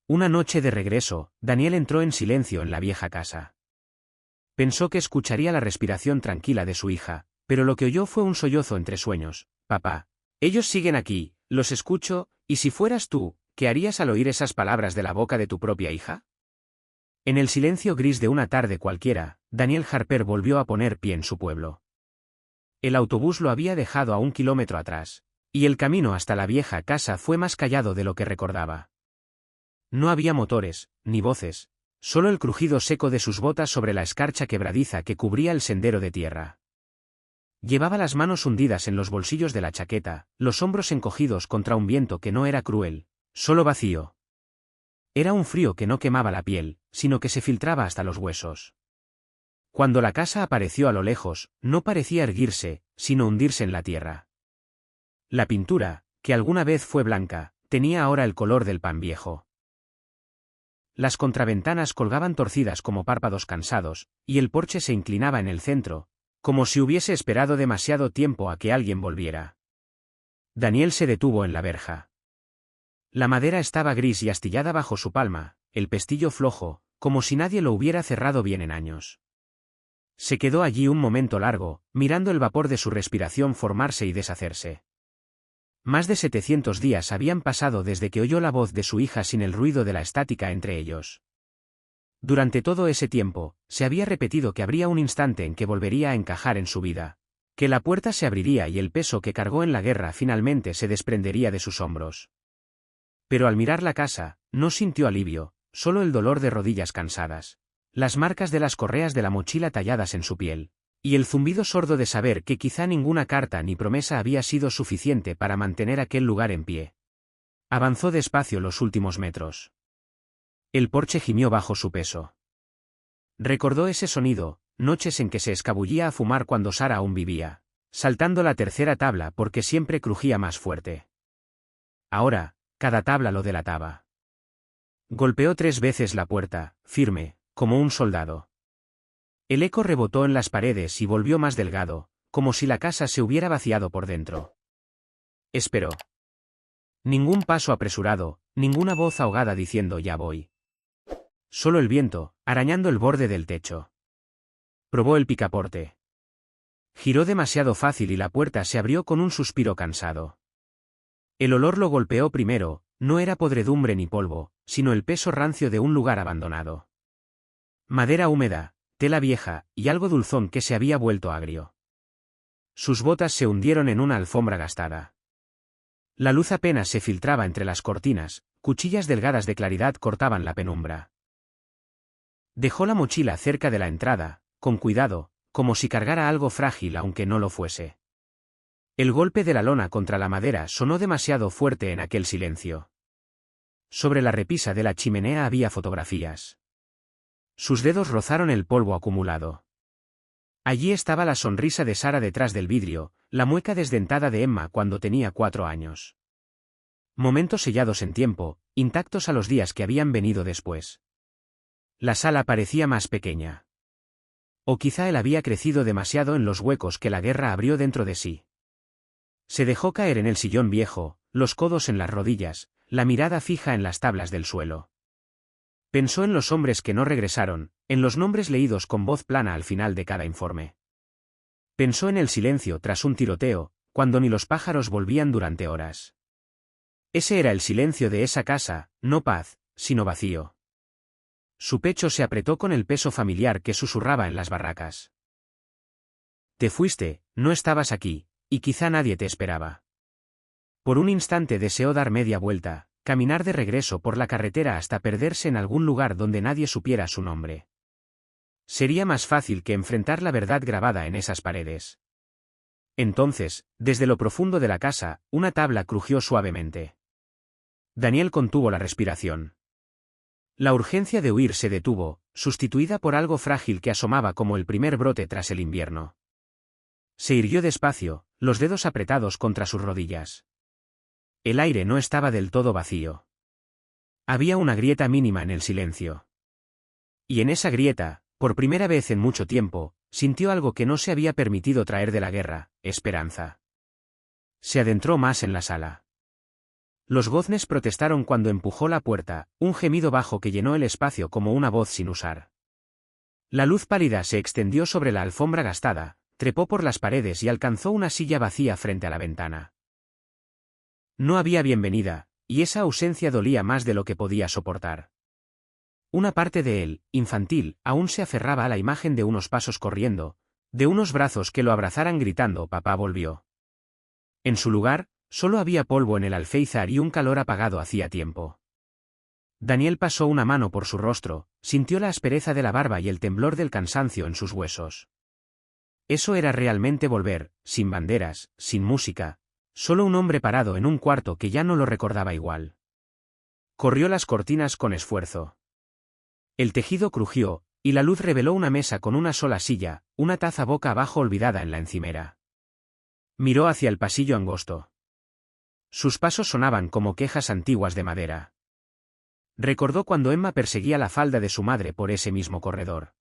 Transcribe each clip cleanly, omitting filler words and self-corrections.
Una noche de regreso, Daniel entró en silencio en la vieja casa. Pensó que escucharía la respiración tranquila de su hija, pero lo que oyó fue un sollozo entre sueños. Papá. Ellos siguen aquí, los escucho, y si fueras tú, ¿qué harías al oír esas palabras de la boca de tu propia hija? En el silencio gris de una tarde cualquiera, Daniel Harper volvió a poner pie en su pueblo. El autobús lo había dejado a 1 kilómetro atrás, y el camino hasta la vieja casa fue más callado de lo que recordaba. No había motores, ni voces, solo el crujido seco de sus botas sobre la escarcha quebradiza que cubría el sendero de tierra. Llevaba las manos hundidas en los bolsillos de la chaqueta, los hombros encogidos contra un viento que no era cruel, solo vacío. Era un frío que no quemaba la piel, sino que se filtraba hasta los huesos. Cuando la casa apareció a lo lejos, no parecía erguirse, sino hundirse en la tierra. La pintura, que alguna vez fue blanca, tenía ahora el color del pan viejo. Las contraventanas colgaban torcidas como párpados cansados, y el porche se inclinaba en el centro, como si hubiese esperado demasiado tiempo a que alguien volviera. Daniel se detuvo en la verja. La madera estaba gris y astillada bajo su palma, el pestillo flojo, como si nadie lo hubiera cerrado bien en años. Se quedó allí un momento largo, mirando el vapor de su respiración formarse y deshacerse. Más de 700 días habían pasado desde que oyó la voz de su hija sin el ruido de la estática entre ellos. Durante todo ese tiempo, se había repetido que habría un instante en que volvería a encajar en su vida, que la puerta se abriría y el peso que cargó en la guerra finalmente se desprendería de sus hombros. Pero al mirar la casa, no sintió alivio, solo el dolor de rodillas cansadas, las marcas de las correas de la mochila talladas en su piel, y el zumbido sordo de saber que quizá ninguna carta ni promesa había sido suficiente para mantener aquel lugar en pie. Avanzó despacio los últimos metros. El porche gimió bajo su peso. Recordó ese sonido, noches en que se escabullía a fumar cuando Sara aún vivía, saltando la tercera tabla porque siempre crujía más fuerte. Ahora, cada tabla lo delataba. Golpeó 3 veces la puerta, firme, como un soldado. El eco rebotó en las paredes y volvió más delgado, como si la casa se hubiera vaciado por dentro. Esperó. Ningún paso apresurado, ninguna voz ahogada diciendo ya voy. Solo el viento, arañando el borde del techo. Probó el picaporte. Giró demasiado fácil y la puerta se abrió con un suspiro cansado. El olor lo golpeó primero, no era podredumbre ni polvo, sino el peso rancio de un lugar abandonado. Madera húmeda, tela vieja, y algo dulzón que se había vuelto agrio. Sus botas se hundieron en una alfombra gastada. La luz apenas se filtraba entre las cortinas, cuchillas delgadas de claridad cortaban la penumbra. Dejó la mochila cerca de la entrada, con cuidado, como si cargara algo frágil aunque no lo fuese. El golpe de la lona contra la madera sonó demasiado fuerte en aquel silencio. Sobre la repisa de la chimenea había fotografías. Sus dedos rozaron el polvo acumulado. Allí estaba la sonrisa de Sara detrás del vidrio, la mueca desdentada de Emma cuando tenía 4 años. Momentos sellados en tiempo, intactos a los días que habían venido después. La sala parecía más pequeña. O quizá él había crecido demasiado en los huecos que la guerra abrió dentro de sí. Se dejó caer en el sillón viejo, los codos en las rodillas, la mirada fija en las tablas del suelo. Pensó en los hombres que no regresaron, en los nombres leídos con voz plana al final de cada informe. Pensó en el silencio tras un tiroteo, cuando ni los pájaros volvían durante horas. Ese era el silencio de esa casa, no paz, sino vacío. Su pecho se apretó con el peso familiar que susurraba en las barracas. Te fuiste, no estabas aquí, y quizá nadie te esperaba. Por un instante deseó dar media vuelta, caminar de regreso por la carretera hasta perderse en algún lugar donde nadie supiera su nombre. Sería más fácil que enfrentar la verdad grabada en esas paredes. Entonces, desde lo profundo de la casa, una tabla crujió suavemente. Daniel contuvo la respiración. La urgencia de huir se detuvo, sustituida por algo frágil que asomaba como el primer brote tras el invierno. Se irguió despacio, los dedos apretados contra sus rodillas. El aire no estaba del todo vacío. Había una grieta mínima en el silencio. Y en esa grieta, por primera vez en mucho tiempo, sintió algo que no se había permitido traer de la guerra, esperanza. Se adentró más en la sala. Los goznes protestaron cuando empujó la puerta, un gemido bajo que llenó el espacio como una voz sin usar. La luz pálida se extendió sobre la alfombra gastada, trepó por las paredes y alcanzó una silla vacía frente a la ventana. No había bienvenida, y esa ausencia dolía más de lo que podía soportar. Una parte de él, infantil, aún se aferraba a la imagen de unos pasos corriendo, de unos brazos que lo abrazaran gritando «Papá volvió». En su lugar, solo había polvo en el alféizar y un calor apagado hacía tiempo. Daniel pasó una mano por su rostro, sintió la aspereza de la barba y el temblor del cansancio en sus huesos. Eso era realmente volver, sin banderas, sin música, solo un hombre parado en un cuarto que ya no lo recordaba igual. Corrió las cortinas con esfuerzo. El tejido crujió, y la luz reveló una mesa con una sola silla, una taza boca abajo olvidada en la encimera. Miró hacia el pasillo angosto. Sus pasos sonaban como quejas antiguas de madera. Recordó cuando Emma perseguía la falda de su madre por ese mismo corredor.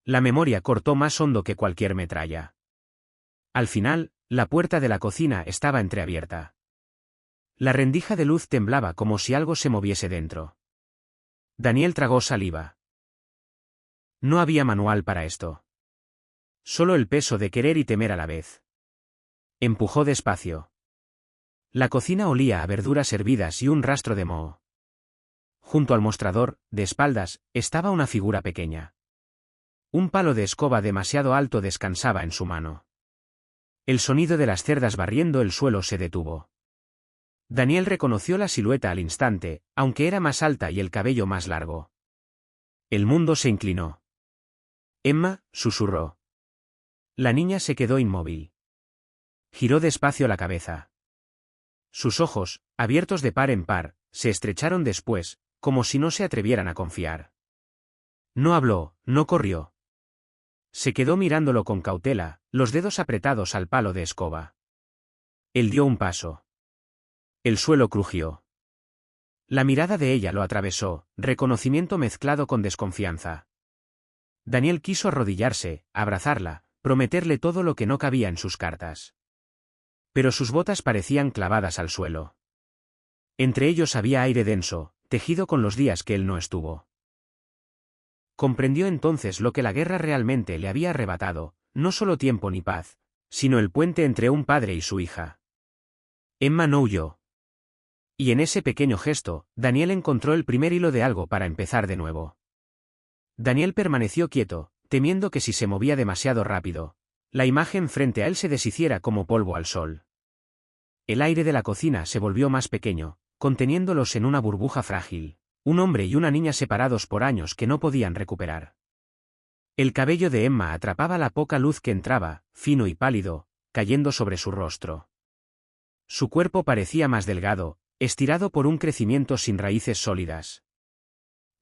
La memoria cortó más hondo que cualquier metralla. Al final, la puerta de la cocina estaba entreabierta. La rendija de luz temblaba como si algo se moviese dentro. Daniel tragó saliva. No había manual para esto. Solo el peso de querer y temer a la vez. Empujó despacio. La cocina olía a verduras hervidas y un rastro de moho. Junto al mostrador, de espaldas, estaba una figura pequeña. Un palo de escoba demasiado alto descansaba en su mano. El sonido de las cerdas barriendo el suelo se detuvo. Daniel reconoció la silueta al instante, aunque era más alta y el cabello más largo. El mundo se inclinó. «Emma», susurró. La niña se quedó inmóvil. Giró despacio la cabeza. Sus ojos, abiertos de par en par, se estrecharon después, como si no se atrevieran a confiar. No habló, no corrió. Se quedó mirándolo con cautela, los dedos apretados al palo de escoba. Él dio un paso. El suelo crujió. La mirada de ella lo atravesó, reconocimiento mezclado con desconfianza. Daniel quiso arrodillarse, abrazarla, prometerle todo lo que no cabía en sus cartas. Pero sus botas parecían clavadas al suelo. Entre ellos había aire denso, tejido con los días que él no estuvo. Comprendió entonces lo que la guerra realmente le había arrebatado, no solo tiempo ni paz, sino el puente entre un padre y su hija. Emma no huyó. Y en ese pequeño gesto, Daniel encontró el primer hilo de algo para empezar de nuevo. Daniel permaneció quieto, temiendo que si se movía demasiado rápido, la imagen frente a él se deshiciera como polvo al sol. El aire de la cocina se volvió más pequeño, conteniéndolos en una burbuja frágil, un hombre y una niña separados por años que no podían recuperar. El cabello de Emma atrapaba la poca luz que entraba, fino y pálido, cayendo sobre su rostro. Su cuerpo parecía más delgado, estirado por un crecimiento sin raíces sólidas.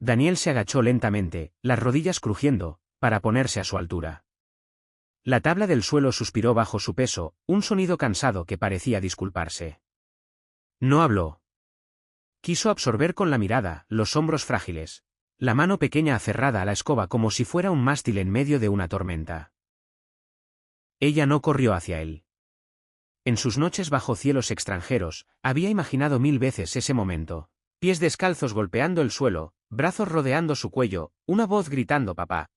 Daniel se agachó lentamente, las rodillas crujiendo, para ponerse a su altura. La tabla del suelo suspiró bajo su peso, un sonido cansado que parecía disculparse. No habló. Quiso absorber con la mirada los hombros frágiles, la mano pequeña aferrada a la escoba como si fuera un mástil en medio de una tormenta. Ella no corrió hacia él. En sus noches bajo cielos extranjeros, había imaginado 1000 veces ese momento. Pies descalzos golpeando el suelo, brazos rodeando su cuello, una voz gritando «papá».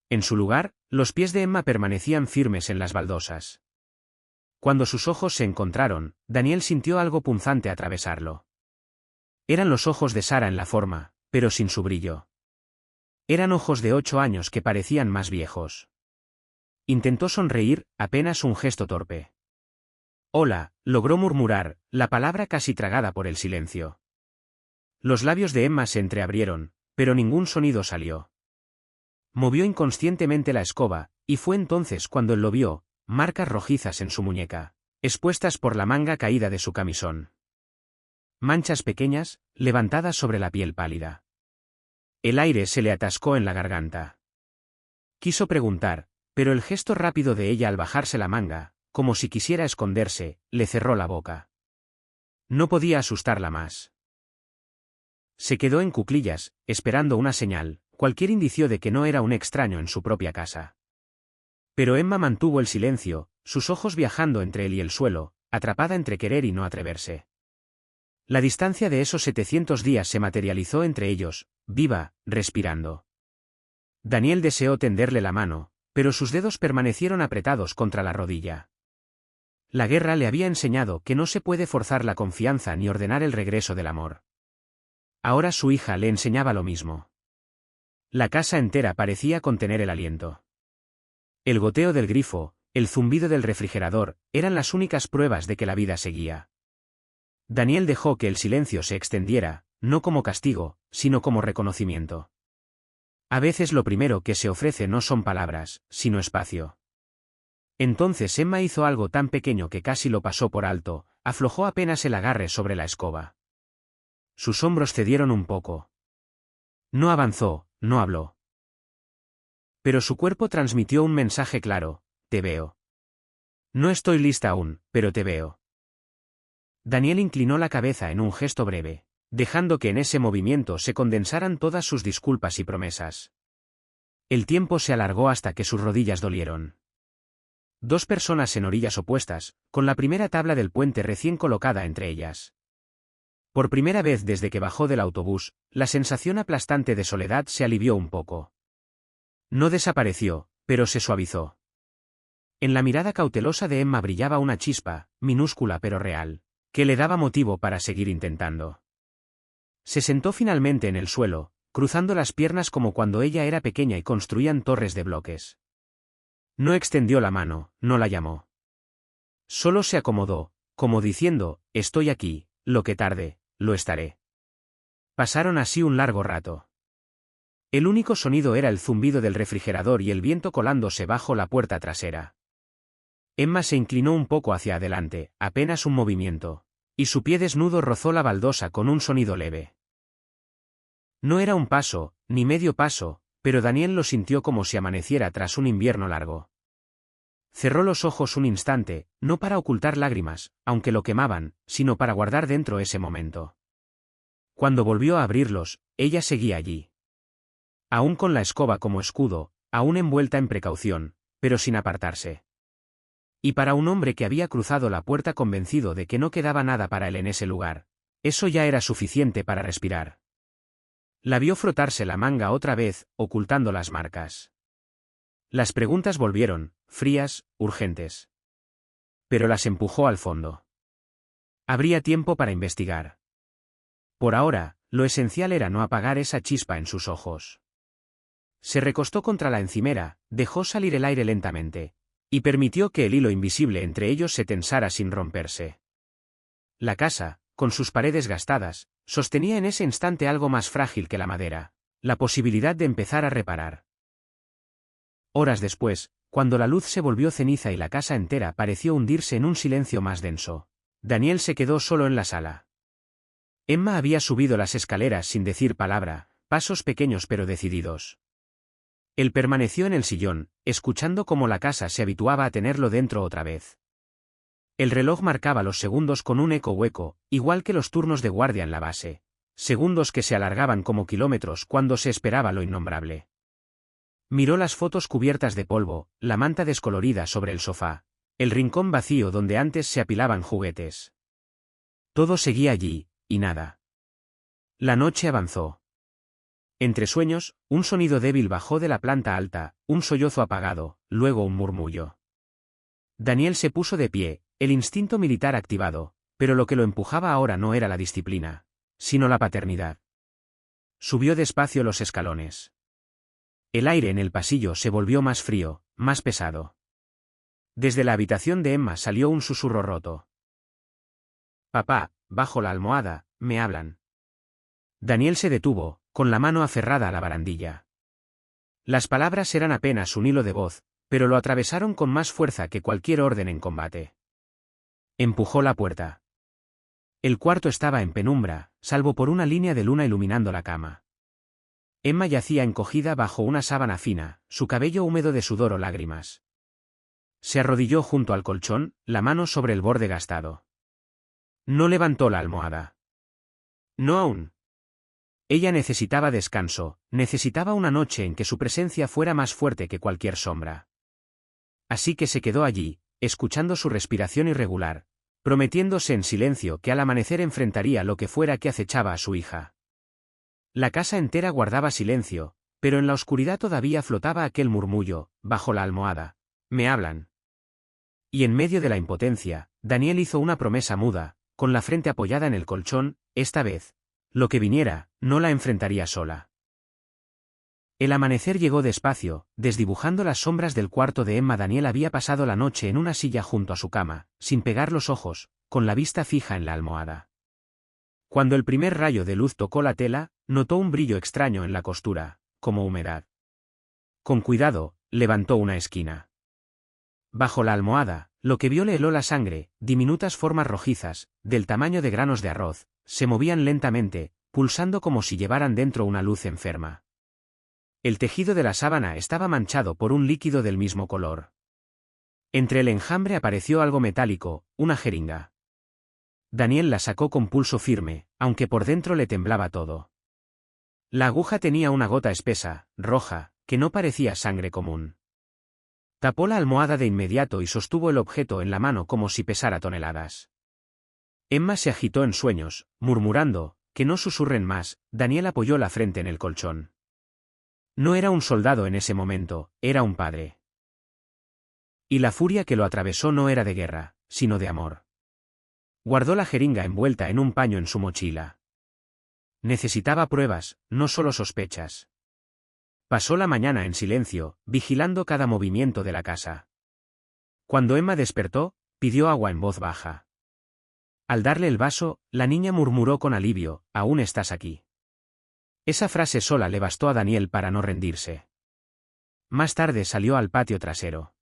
En su lugar, los pies de Emma permanecían firmes en las baldosas. Cuando sus ojos se encontraron, Daniel sintió algo punzante atravesarlo. Eran los ojos de Sara en la forma, pero sin su brillo. Eran ojos de 8 años que parecían más viejos. Intentó sonreír, apenas un gesto torpe. «Hola», logró murmurar, la palabra casi tragada por el silencio. Los labios de Emma se entreabrieron, pero ningún sonido salió. Movió inconscientemente la escoba, y fue entonces cuando él lo vio, marcas rojizas en su muñeca, expuestas por la manga caída de su camisón. Manchas pequeñas, levantadas sobre la piel pálida. El aire se le atascó en la garganta. Quiso preguntar, pero el gesto rápido de ella al bajarse la manga, como si quisiera esconderse, le cerró la boca. No podía asustarla más. Se quedó en cuclillas, esperando una señal, cualquier indicio de que no era un extraño en su propia casa. Pero Emma mantuvo el silencio, sus ojos viajando entre él y el suelo, atrapada entre querer y no atreverse. La distancia de esos 700 días se materializó entre ellos, viva, respirando. Daniel deseó tenderle la mano, pero sus dedos permanecieron apretados contra la rodilla. La guerra le había enseñado que no se puede forzar la confianza ni ordenar el regreso del amor. Ahora su hija le enseñaba lo mismo. La casa entera parecía contener el aliento. El goteo del grifo, el zumbido del refrigerador, eran las únicas pruebas de que la vida seguía. Daniel dejó que el silencio se extendiera, no como castigo, sino como reconocimiento. A veces lo primero que se ofrece no son palabras, sino espacio. Entonces Emma hizo algo tan pequeño que casi lo pasó por alto, aflojó apenas el agarre sobre la escoba. Sus hombros cedieron un poco. No avanzó, no habló. Pero su cuerpo transmitió un mensaje claro: te veo. No estoy lista aún, pero te veo. Daniel inclinó la cabeza en un gesto breve, dejando que en ese movimiento se condensaran todas sus disculpas y promesas. El tiempo se alargó hasta que sus rodillas dolieron. Dos personas en orillas opuestas, con la primera tabla del puente recién colocada entre ellas. Por primera vez desde que bajó del autobús, la sensación aplastante de soledad se alivió un poco. No desapareció, pero se suavizó. En la mirada cautelosa de Emma brillaba una chispa, minúscula pero real, que le daba motivo para seguir intentando. Se sentó finalmente en el suelo, cruzando las piernas como cuando ella era pequeña y construían torres de bloques. No extendió la mano, no la llamó. Solo se acomodó, como diciendo: estoy aquí, lo que tarde, lo estaré. Pasaron así un largo rato. El único sonido era el zumbido del refrigerador y el viento colándose bajo la puerta trasera. Emma se inclinó un poco hacia adelante, apenas un movimiento, y su pie desnudo rozó la baldosa con un sonido leve. No era un paso, ni medio paso, pero Daniel lo sintió como si amaneciera tras un invierno largo. Cerró los ojos un instante, no para ocultar lágrimas, aunque lo quemaban, sino para guardar dentro ese momento. Cuando volvió a abrirlos, ella seguía allí. Aún con la escoba como escudo, aún envuelta en precaución, pero sin apartarse. Y para un hombre que había cruzado la puerta convencido de que no quedaba nada para él en ese lugar, eso ya era suficiente para respirar. La vio frotarse la manga otra vez, ocultando las marcas. Las preguntas volvieron, frías, urgentes. Pero las empujó al fondo. Habría tiempo para investigar. Por ahora, lo esencial era no apagar esa chispa en sus ojos. Se recostó contra la encimera, dejó salir el aire lentamente, y permitió que el hilo invisible entre ellos se tensara sin romperse. La casa, con sus paredes gastadas, sostenía en ese instante algo más frágil que la madera: la posibilidad de empezar a reparar. Horas después, cuando la luz se volvió ceniza y la casa entera pareció hundirse en un silencio más denso, Daniel se quedó solo en la sala. Emma había subido las escaleras sin decir palabra, pasos pequeños pero decididos. Él permaneció en el sillón, escuchando cómo la casa se habituaba a tenerlo dentro otra vez. El reloj marcaba los segundos con un eco hueco, igual que los turnos de guardia en la base. Segundos que se alargaban como kilómetros cuando se esperaba lo innombrable. Miró las fotos cubiertas de polvo, la manta descolorida sobre el sofá, el rincón vacío donde antes se apilaban juguetes. Todo seguía allí, y nada. La noche avanzó. Entre sueños, un sonido débil bajó de la planta alta, un sollozo apagado, luego un murmullo. Daniel se puso de pie, el instinto militar activado, pero lo que lo empujaba ahora no era la disciplina, sino la paternidad. Subió despacio los escalones. El aire en el pasillo se volvió más frío, más pesado. Desde la habitación de Emma salió un susurro roto. «Papá, bajo la almohada, me hablan». Daniel se detuvo, con la mano aferrada a la barandilla. Las palabras eran apenas un hilo de voz, pero lo atravesaron con más fuerza que cualquier orden en combate. Empujó la puerta. El cuarto estaba en penumbra, salvo por una línea de luna iluminando la cama. Emma yacía encogida bajo una sábana fina, su cabello húmedo de sudor o lágrimas. Se arrodilló junto al colchón, la mano sobre el borde gastado. No levantó la almohada. No aún. Ella necesitaba descanso, necesitaba una noche en que su presencia fuera más fuerte que cualquier sombra. Así que se quedó allí, escuchando su respiración irregular, prometiéndose en silencio que al amanecer enfrentaría lo que fuera que acechaba a su hija. La casa entera guardaba silencio, pero en la oscuridad todavía flotaba aquel murmullo, bajo la almohada. «Me hablan». Y en medio de la impotencia, Daniel hizo una promesa muda, con la frente apoyada en el colchón: esta vez, lo que viniera, no la enfrentaría sola. El amanecer llegó despacio, desdibujando las sombras del cuarto de Emma. Daniel había pasado la noche en una silla junto a su cama, sin pegar los ojos, con la vista fija en la almohada. Cuando el primer rayo de luz tocó la tela, notó un brillo extraño en la costura, como humedad. Con cuidado, levantó una esquina. Bajo la almohada, lo que vio le heló la sangre: diminutas formas rojizas, del tamaño de granos de arroz, se movían lentamente, pulsando como si llevaran dentro una luz enferma. El tejido de la sábana estaba manchado por un líquido del mismo color. Entre el enjambre apareció algo metálico, una jeringa. Daniel la sacó con pulso firme, aunque por dentro le temblaba todo. La aguja tenía una gota espesa, roja, que no parecía sangre común. Tapó la almohada de inmediato y sostuvo el objeto en la mano como si pesara toneladas. Emma se agitó en sueños, murmurando: «Que no susurren más». Daniel apoyó la frente en el colchón. No era un soldado en ese momento, era un padre. Y la furia que lo atravesó no era de guerra, sino de amor. Guardó la jeringa envuelta en un paño en su mochila. Necesitaba pruebas, no solo sospechas. Pasó la mañana en silencio, vigilando cada movimiento de la casa. Cuando Emma despertó, pidió agua en voz baja. Al darle el vaso, la niña murmuró con alivio: «Aún estás aquí». Esa frase sola le bastó a Daniel para no rendirse. Más tarde salió al patio trasero.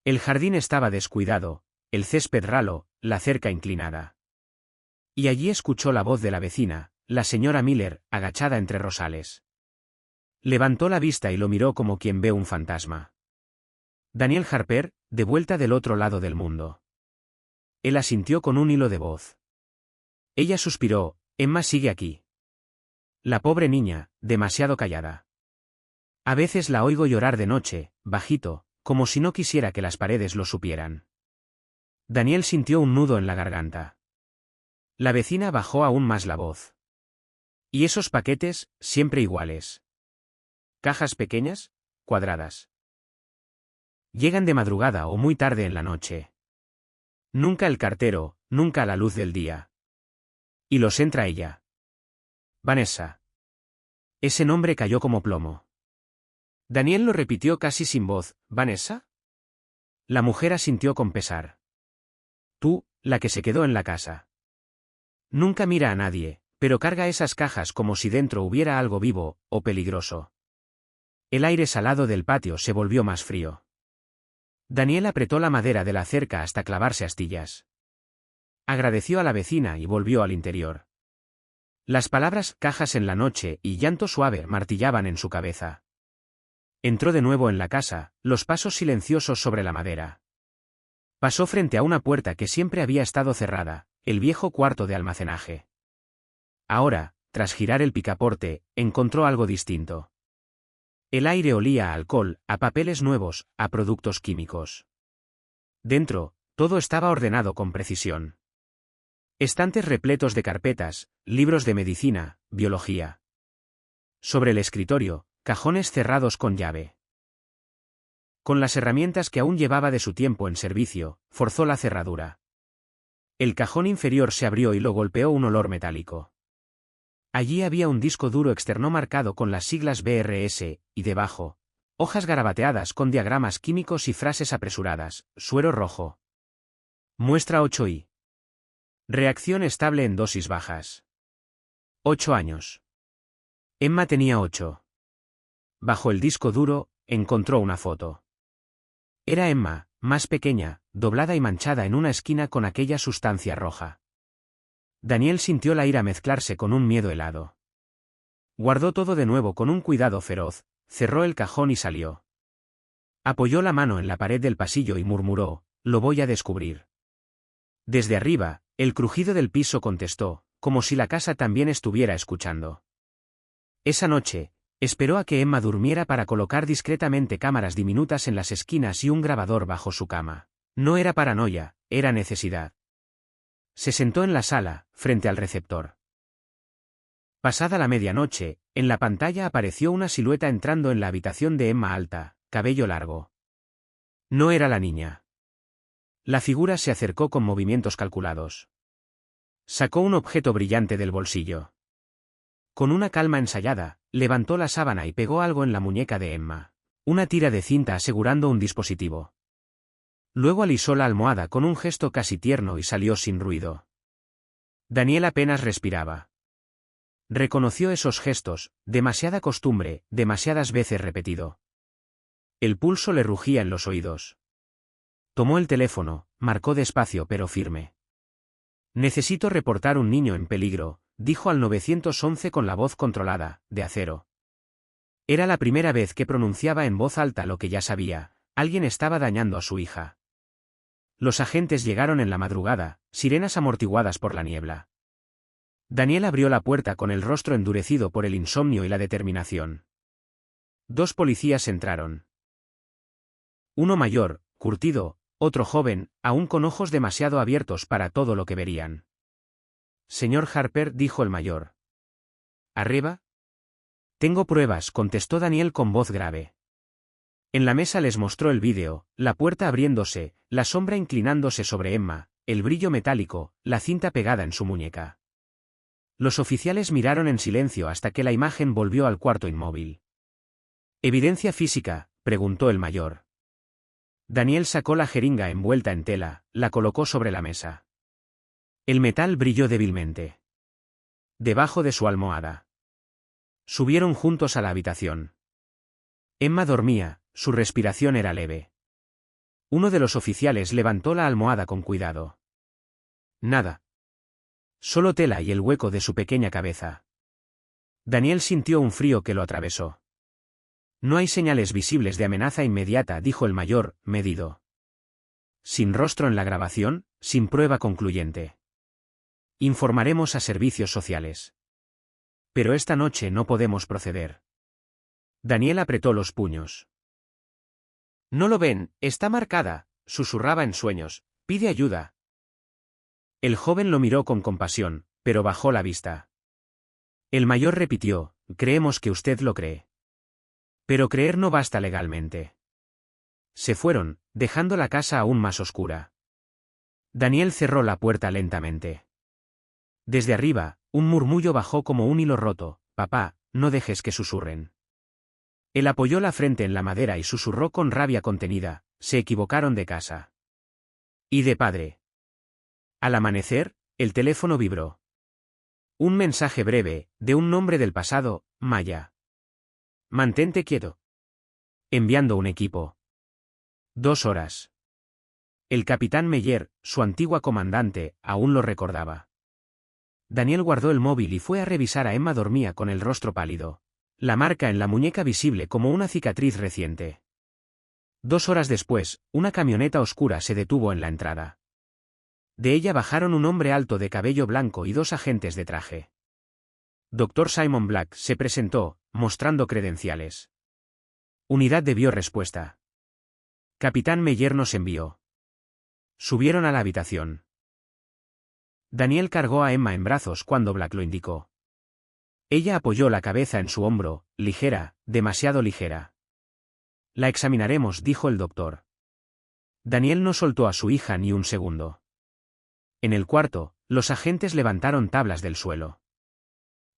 El jardín estaba descuidado, el césped ralo, la cerca inclinada. Y allí escuchó la voz de la vecina, la señora Miller, agachada entre rosales. Levantó la vista y lo miró como quien ve un fantasma. Daniel Harper, de vuelta del otro lado del mundo. Él asintió con un hilo de voz. Ella suspiró: «Emma sigue aquí». La pobre niña, demasiado callada. A veces la oigo llorar de noche, bajito, como si no quisiera que las paredes lo supieran. Daniel sintió un nudo en la garganta. La vecina bajó aún más la voz. «¿Y esos paquetes, siempre iguales? ¿Cajas pequeñas? Cuadradas. Llegan de madrugada o muy tarde en la noche. Nunca el cartero, nunca a la luz del día. Y los entra ella». «Vanessa». Ese nombre cayó como plomo. Daniel lo repitió casi sin voz: «¿Vanessa?». La mujer asintió con pesar. «Tú, la que se quedó en la casa. Nunca mira a nadie, pero carga esas cajas como si dentro hubiera algo vivo, o peligroso». El aire salado del patio se volvió más frío. Daniel apretó la madera de la cerca hasta clavarse astillas. Agradeció a la vecina y volvió al interior. Las palabras «cajas en la noche» y «llanto suave» martillaban en su cabeza. Entró de nuevo en la casa, los pasos silenciosos sobre la madera. Pasó frente a una puerta que siempre había estado cerrada, el viejo cuarto de almacenaje. Ahora, tras girar el picaporte, encontró algo distinto. El aire olía a alcohol, a papeles nuevos, a productos químicos. Dentro, todo estaba ordenado con precisión. Estantes repletos de carpetas, libros de medicina, biología. Sobre el escritorio, cajones cerrados con llave. Con las herramientas que aún llevaba de su tiempo en servicio, forzó la cerradura. El cajón inferior se abrió y lo golpeó un olor metálico. Allí había un disco duro externo marcado con las siglas BRS, y debajo, hojas garabateadas con diagramas químicos y frases apresuradas: suero rojo. Muestra 8I. Reacción estable en dosis bajas. 8 años. Emma tenía 8. Bajo el disco duro, encontró una foto. Era Emma, más pequeña, doblada y manchada en una esquina con aquella sustancia roja. Daniel sintió la ira mezclarse con un miedo helado. Guardó todo de nuevo con un cuidado feroz, cerró el cajón y salió. Apoyó la mano en la pared del pasillo y murmuró: «Lo voy a descubrir». Desde arriba, el crujido del piso contestó, como si la casa también estuviera escuchando. Esa noche, esperó a que Emma durmiera para colocar discretamente cámaras diminutas en las esquinas y un grabador bajo su cama. No era paranoia, era necesidad. Se sentó en la sala, frente al receptor. Pasada la medianoche, en la pantalla apareció una silueta entrando en la habitación de Emma alta, cabello largo. No era la niña. La figura se acercó con movimientos calculados. Sacó un objeto brillante del bolsillo. Con una calma ensayada, levantó la sábana y pegó algo en la muñeca de Emma. Una tira de cinta asegurando un dispositivo. Luego alisó la almohada con un gesto casi tierno y salió sin ruido. Daniel apenas respiraba. Reconoció esos gestos, demasiada costumbre, demasiadas veces repetido. El pulso le rugía en los oídos. Tomó el teléfono, marcó despacio pero firme. Necesito reportar un niño en peligro, dijo al 911 con la voz controlada, de acero. Era la primera vez que pronunciaba en voz alta lo que ya sabía: alguien estaba dañando a su hija. Los agentes llegaron en la madrugada, sirenas amortiguadas por la niebla. Daniel abrió la puerta con el rostro endurecido por el insomnio y la determinación. 2 policías entraron. Uno mayor, curtido, otro joven, aún con ojos demasiado abiertos para todo lo que verían. Señor Harper, dijo el mayor. ¿Arriba? Tengo pruebas, contestó Daniel con voz grave. En la mesa les mostró el vídeo, la puerta abriéndose, la sombra inclinándose sobre Emma, el brillo metálico, la cinta pegada en su muñeca. Los oficiales miraron en silencio hasta que la imagen volvió al cuarto inmóvil. ¿Evidencia física?, preguntó el mayor. Daniel sacó la jeringa envuelta en tela, la colocó sobre la mesa. El metal brilló débilmente. Debajo de su almohada. Subieron juntos a la habitación. Emma dormía, su respiración era leve. Uno de los oficiales levantó la almohada con cuidado. Nada. Solo tela y el hueco de su pequeña cabeza. Daniel sintió un frío que lo atravesó. No hay señales visibles de amenaza inmediata, dijo el mayor, medido. Sin rostro en la grabación, sin prueba concluyente. Informaremos a servicios sociales. Pero esta noche no podemos proceder. Daniel apretó los puños. ¿No lo ven? Está marcada, susurraba en sueños. Pide ayuda. El joven lo miró con compasión, pero bajó la vista. El mayor repitió: creemos que usted lo cree. Pero creer no basta legalmente. Se fueron, dejando la casa aún más oscura. Daniel cerró la puerta lentamente. Desde arriba, un murmullo bajó como un hilo roto: papá, no dejes que susurren. Él apoyó la frente en la madera y susurró con rabia contenida: se equivocaron de casa. Y de padre. Al amanecer, el teléfono vibró. Un mensaje breve, de un nombre del pasado: Maya. Mantente quieto. Enviando un equipo. 2 horas. El capitán Meyer, su antigua comandante, aún lo recordaba. Daniel guardó el móvil y fue a revisar a Emma. Dormía con el rostro pálido. La marca en la muñeca visible como una cicatriz reciente. 2 horas después, una camioneta oscura se detuvo en la entrada. De ella bajaron un hombre alto de cabello blanco y 2 agentes de traje. Dr. Simon Black se presentó, mostrando credenciales. Unidad de Biorespuesta. Capitán Meyer nos envió. Subieron a la habitación. Daniel cargó a Emma en brazos cuando Black lo indicó. Ella apoyó la cabeza en su hombro, ligera, demasiado ligera. La examinaremos, dijo el doctor. Daniel no soltó a su hija ni un segundo. En el cuarto, los agentes levantaron tablas del suelo.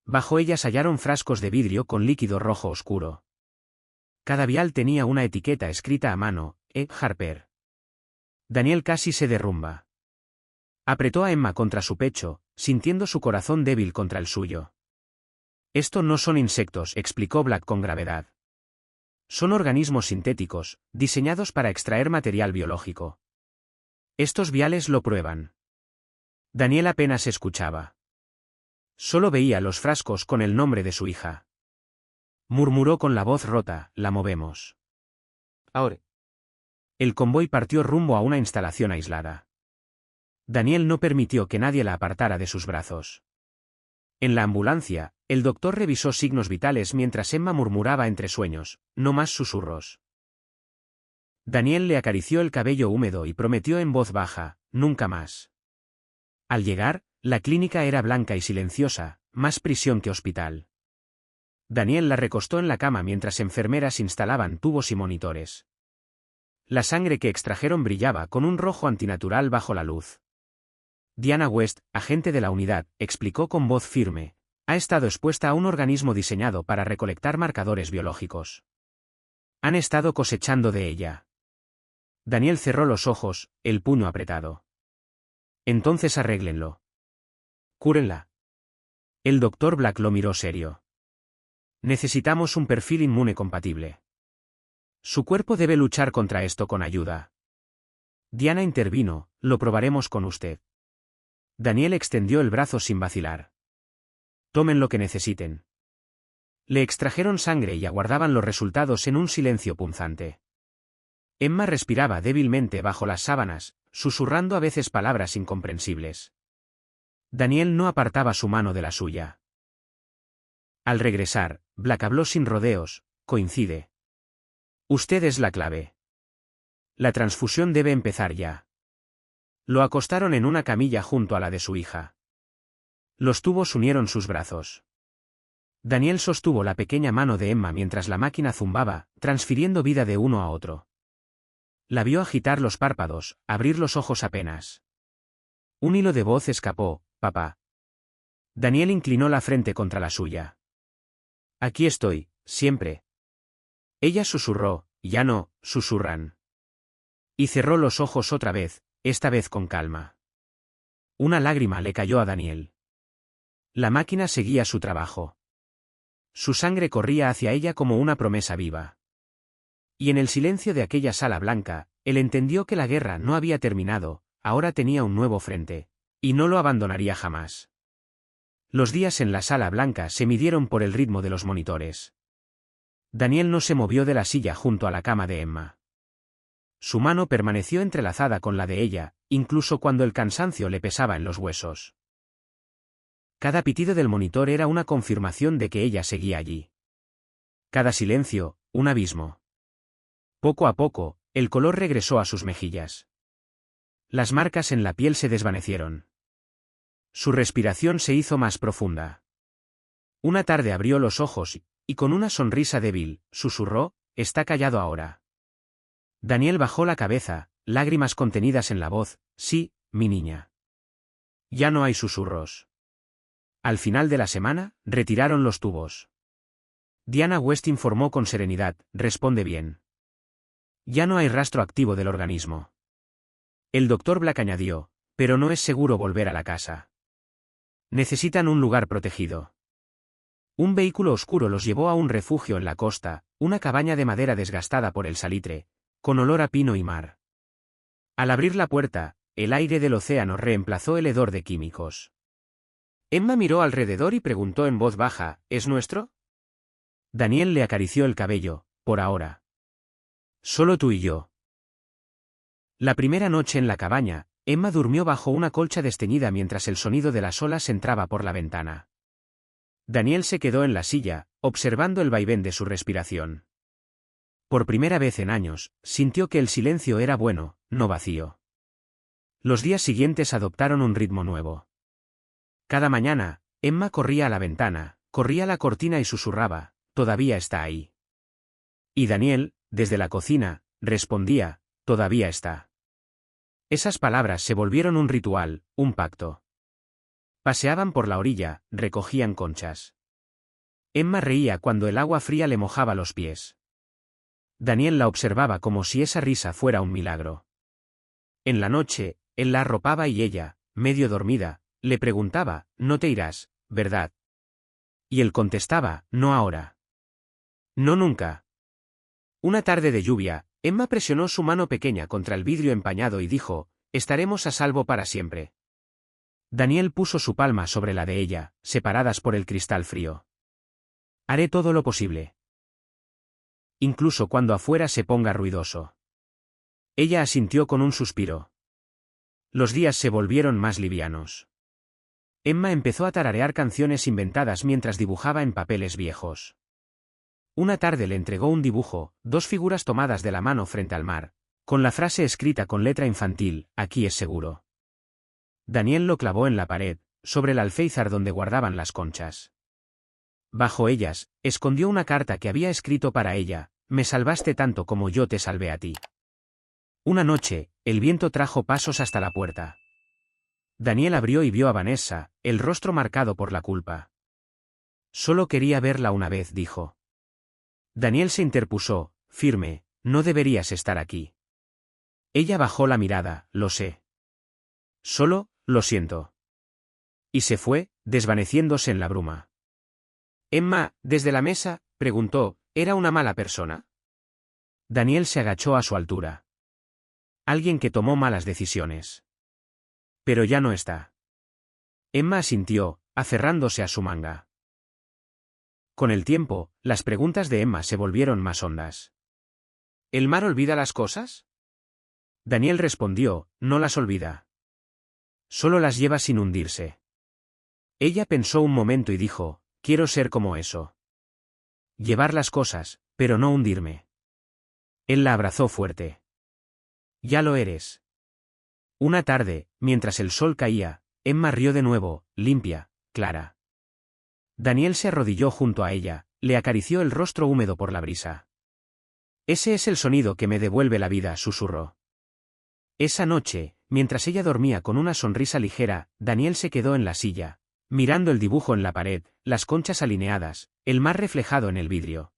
Bajo ellas hallaron frascos de vidrio con líquido rojo oscuro. Cada vial tenía una etiqueta escrita a mano: E. Harper. Daniel casi se derrumba. Apretó a Emma contra su pecho, sintiendo su corazón débil contra el suyo. Esto no son insectos, explicó Black con gravedad. Son organismos sintéticos, diseñados para extraer material biológico. Estos viales lo prueban. Daniel apenas escuchaba. Solo veía los frascos con el nombre de su hija. Murmuró con la voz rota: la movemos. Ahora. El convoy partió rumbo a una instalación aislada. Daniel no permitió que nadie la apartara de sus brazos. En la ambulancia, el doctor revisó signos vitales mientras Emma murmuraba entre sueños: no más susurros. Daniel le acarició el cabello húmedo y prometió en voz baja: nunca más. Al llegar, la clínica era blanca y silenciosa, más prisión que hospital. Daniel la recostó en la cama mientras enfermeras instalaban tubos y monitores. La sangre que extrajeron brillaba con un rojo antinatural bajo la luz. Diana West, agente de la unidad, explicó con voz firme, ha estado expuesta a un organismo diseñado para recolectar marcadores biológicos. Han estado cosechando de ella. Daniel cerró los ojos, el puño apretado. Entonces arréglenlo. Cúrenla. El doctor Black lo miró serio. Necesitamos un perfil inmune compatible. Su cuerpo debe luchar contra esto con ayuda. Diana intervino, lo probaremos con usted. Daniel extendió el brazo sin vacilar. Tomen lo que necesiten. Le extrajeron sangre y aguardaban los resultados en un silencio punzante. Emma respiraba débilmente bajo las sábanas, susurrando a veces palabras incomprensibles. Daniel no apartaba su mano de la suya. Al regresar, Black habló sin rodeos, coincide. Usted es la clave. La transfusión debe empezar ya. Lo acostaron en una camilla junto a la de su hija. Los tubos unieron sus brazos. Daniel sostuvo la pequeña mano de Emma mientras la máquina zumbaba, transfiriendo vida de uno a otro. La vio agitar los párpados, abrir los ojos apenas. Un hilo de voz escapó, papá. Daniel inclinó la frente contra la suya. Aquí estoy, siempre. Ella susurró, ya no, susurran. Y cerró los ojos otra vez, esta vez con calma. Una lágrima le cayó a Daniel. La máquina seguía su trabajo. Su sangre corría hacia ella como una promesa viva. Y en el silencio de aquella sala blanca, él entendió que la guerra no había terminado, ahora tenía un nuevo frente, y no lo abandonaría jamás. Los días en la sala blanca se midieron por el ritmo de los monitores. Daniel no se movió de la silla junto a la cama de Emma. Su mano permaneció entrelazada con la de ella, incluso cuando el cansancio le pesaba en los huesos. Cada pitido del monitor era una confirmación de que ella seguía allí. Cada silencio, un abismo. Poco a poco, el color regresó a sus mejillas. Las marcas en la piel se desvanecieron. Su respiración se hizo más profunda. Una tarde abrió los ojos y con una sonrisa débil, susurró, está callado ahora. Daniel bajó la cabeza, lágrimas contenidas en la voz, sí, mi niña. Ya no hay susurros. Al final de la semana, retiraron los tubos. Diana West informó con serenidad, responde bien. Ya no hay rastro activo del organismo. El doctor Black añadió, pero no es seguro volver a la casa. Necesitan un lugar protegido. Un vehículo oscuro los llevó a un refugio en la costa, una cabaña de madera desgastada por el salitre, con olor a pino y mar. Al abrir la puerta, el aire del océano reemplazó el hedor de químicos. Emma miró alrededor y preguntó en voz baja, ¿es nuestro? Daniel le acarició el cabello, por ahora. Solo tú y yo. La primera noche en la cabaña, Emma durmió bajo una colcha desteñida mientras el sonido de las olas entraba por la ventana. Daniel se quedó en la silla, observando el vaivén de su respiración. Por primera vez en años, sintió que el silencio era bueno, no vacío. Los días siguientes adoptaron un ritmo nuevo. Cada mañana, Emma corría a la ventana, corría a la cortina y susurraba, todavía está ahí. Y Daniel, desde la cocina, respondía, todavía está. Esas palabras se volvieron un ritual, un pacto. Paseaban por la orilla, recogían conchas. Emma reía cuando el agua fría le mojaba los pies. Daniel la observaba como si esa risa fuera un milagro. En la noche, él la arropaba y ella, medio dormida, le preguntaba, no te irás, ¿verdad? Y él contestaba, no ahora. No nunca. Una tarde de lluvia, Emma presionó su mano pequeña contra el vidrio empañado y dijo, estaremos a salvo para siempre. Daniel puso su palma sobre la de ella, separadas por el cristal frío. Haré todo lo posible. Incluso cuando afuera se ponga ruidoso. Ella asintió con un suspiro. Los días se volvieron más livianos. Emma empezó a tararear canciones inventadas mientras dibujaba en papeles viejos. Una tarde le entregó un dibujo, dos figuras tomadas de la mano frente al mar, con la frase escrita con letra infantil, aquí es seguro. Daniel lo clavó en la pared, sobre el alféizar donde guardaban las conchas. Bajo ellas, escondió una carta que había escrito para ella: me salvaste tanto como yo te salvé a ti. Una noche, el viento trajo pasos hasta la puerta. Daniel abrió y vio a Vanessa, el rostro marcado por la culpa. Solo quería verla una vez, dijo. Daniel se interpuso, firme: no deberías estar aquí. Ella bajó la mirada: lo sé. Solo, lo siento. Y se fue, desvaneciéndose en la bruma. Emma, desde la mesa, preguntó: ¿era una mala persona? Daniel se agachó a su altura. Alguien que tomó malas decisiones. Pero ya no está. Emma asintió, aferrándose a su manga. Con el tiempo, las preguntas de Emma se volvieron más hondas. ¿El mar olvida las cosas? Daniel respondió: no las olvida. Solo las lleva sin hundirse. Ella pensó un momento y dijo: quiero ser como eso. Llevar las cosas, pero no hundirme. Él la abrazó fuerte. Ya lo eres. Una tarde, mientras el sol caía, Emma rió de nuevo, limpia, clara. Daniel se arrodilló junto a ella, le acarició el rostro húmedo por la brisa. Ese es el sonido que me devuelve la vida, susurró. Esa noche, mientras ella dormía con una sonrisa ligera, Daniel se quedó en la silla, mirando el dibujo en la pared, las conchas alineadas, el mar reflejado en el vidrio.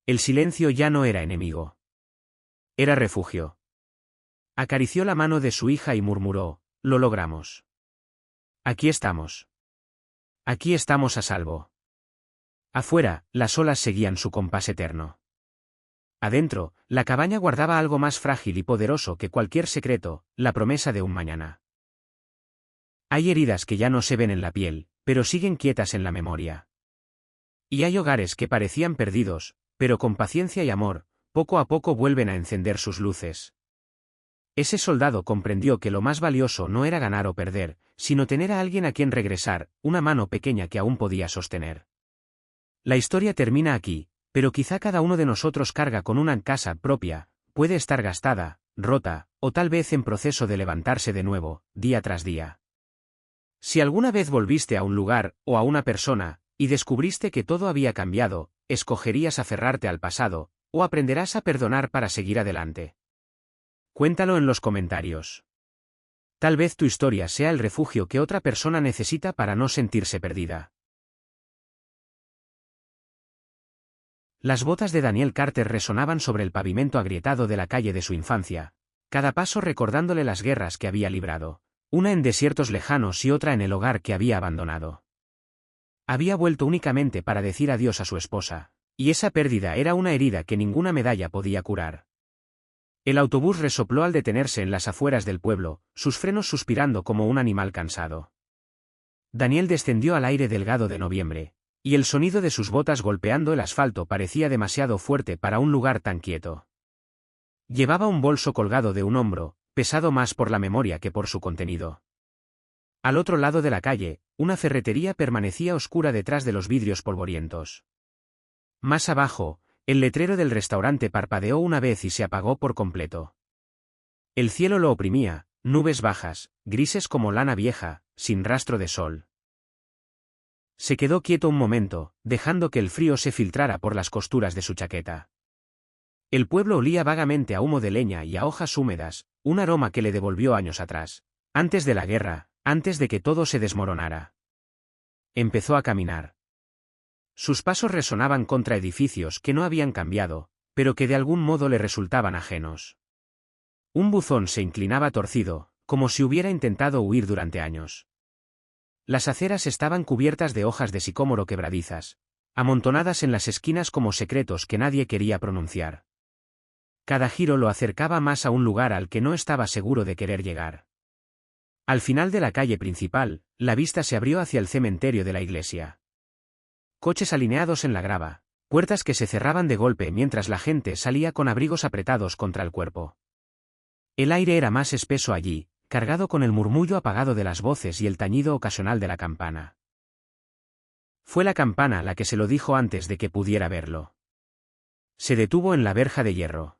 El silencio ya no era enemigo. Era refugio. Acarició la mano de su hija y murmuró: lo logramos. Aquí estamos. Aquí estamos a salvo. Afuera, las olas seguían su compás eterno. Adentro, la cabaña guardaba algo más frágil y poderoso que cualquier secreto: la promesa de un mañana. Hay heridas que ya no se ven en la piel, pero siguen quietas en la memoria. Y hay hogares que parecían perdidos, pero con paciencia y amor, poco a poco vuelven a encender sus luces. Ese soldado comprendió que lo más valioso no era ganar o perder, sino tener a alguien a quien regresar, una mano pequeña que aún podía sostener. La historia termina aquí, pero quizá cada uno de nosotros carga con una casa propia, puede estar gastada, rota, o tal vez en proceso de levantarse de nuevo, día tras día. Si alguna vez volviste a un lugar, o a una persona, y descubriste que todo había cambiado, escogerías aferrarte al pasado, o aprenderás a perdonar para seguir adelante. Cuéntalo en los comentarios. Tal vez tu historia sea el refugio que otra persona necesita para no sentirse perdida. Las botas de Daniel Carter resonaban sobre el pavimento agrietado de la calle de su infancia, cada paso recordándole las guerras que había librado, una en desiertos lejanos y otra en el hogar que había abandonado. Había vuelto únicamente para decir adiós a su esposa, y esa pérdida era una herida que ninguna medalla podía curar. El autobús resopló al detenerse en las afueras del pueblo, sus frenos suspirando como un animal cansado. Daniel descendió al aire delgado de noviembre, y el sonido de sus botas golpeando el asfalto parecía demasiado fuerte para un lugar tan quieto. Llevaba un bolso colgado de un hombro, pesado más por la memoria que por su contenido. Al otro lado de la calle, una ferretería permanecía oscura detrás de los vidrios polvorientos. Más abajo, el letrero del restaurante parpadeó una vez y se apagó por completo. El cielo lo oprimía, nubes bajas, grises como lana vieja, sin rastro de sol. Se quedó quieto un momento, dejando que el frío se filtrara por las costuras de su chaqueta. El pueblo olía vagamente a humo de leña y a hojas húmedas, un aroma que le devolvió años atrás, antes de la guerra, antes de que todo se desmoronara. Empezó a caminar. Sus pasos resonaban contra edificios que no habían cambiado, pero que de algún modo le resultaban ajenos. Un buzón se inclinaba torcido, como si hubiera intentado huir durante años. Las aceras estaban cubiertas de hojas de sicómoro quebradizas, amontonadas en las esquinas como secretos que nadie quería pronunciar. Cada giro lo acercaba más a un lugar al que no estaba seguro de querer llegar. Al final de la calle principal, la vista se abrió hacia el cementerio de la iglesia. Coches alineados en la grava, puertas que se cerraban de golpe mientras la gente salía con abrigos apretados contra el cuerpo. El aire era más espeso allí, cargado con el murmullo apagado de las voces y el tañido ocasional de la campana. Fue la campana la que se lo dijo antes de que pudiera verlo. Se detuvo en la verja de hierro.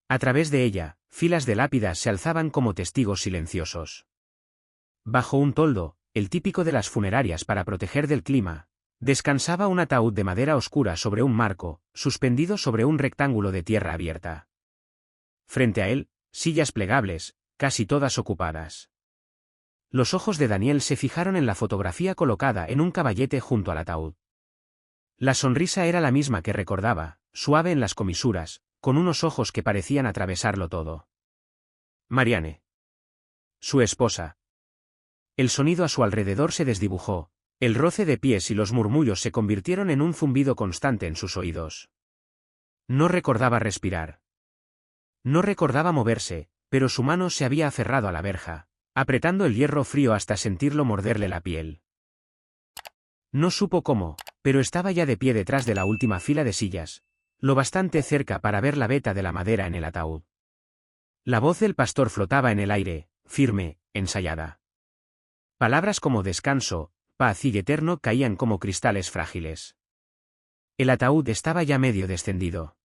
A través de ella, filas de lápidas se alzaban como testigos silenciosos. Bajo un toldo, el típico de las funerarias para proteger del clima, descansaba un ataúd de madera oscura sobre un marco, suspendido sobre un rectángulo de tierra abierta. Frente a él, sillas plegables, casi todas ocupadas. Los ojos de Daniel se fijaron en la fotografía colocada en un caballete junto al ataúd. La sonrisa era la misma que recordaba, suave en las comisuras, con unos ojos que parecían atravesarlo todo. Marianne. Su esposa. El sonido a su alrededor se desdibujó, el roce de pies y los murmullos se convirtieron en un zumbido constante en sus oídos. No recordaba respirar. No recordaba moverse, pero su mano se había aferrado a la verja, apretando el hierro frío hasta sentirlo morderle la piel. No supo cómo, pero estaba ya de pie detrás de la última fila de sillas, lo bastante cerca para ver la veta de la madera en el ataúd. La voz del pastor flotaba en el aire, firme, ensayada. Palabras como descanso, paz y eterno caían como cristales frágiles. El ataúd estaba ya medio descendido.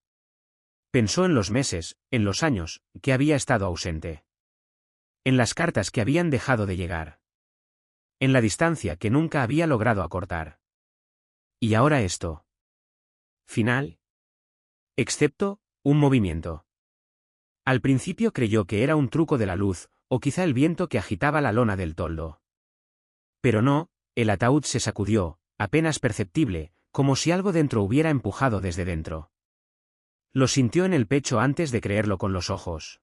Pensó en los meses, en los años, que había estado ausente. En las cartas que habían dejado de llegar. En la distancia que nunca había logrado acortar. Y ahora esto. Final. Excepto, un movimiento. Al principio creyó que era un truco de la luz, o quizá el viento que agitaba la lona del toldo. Pero no, el ataúd se sacudió, apenas perceptible, como si algo dentro hubiera empujado desde dentro. Lo sintió en el pecho antes de creerlo con los ojos.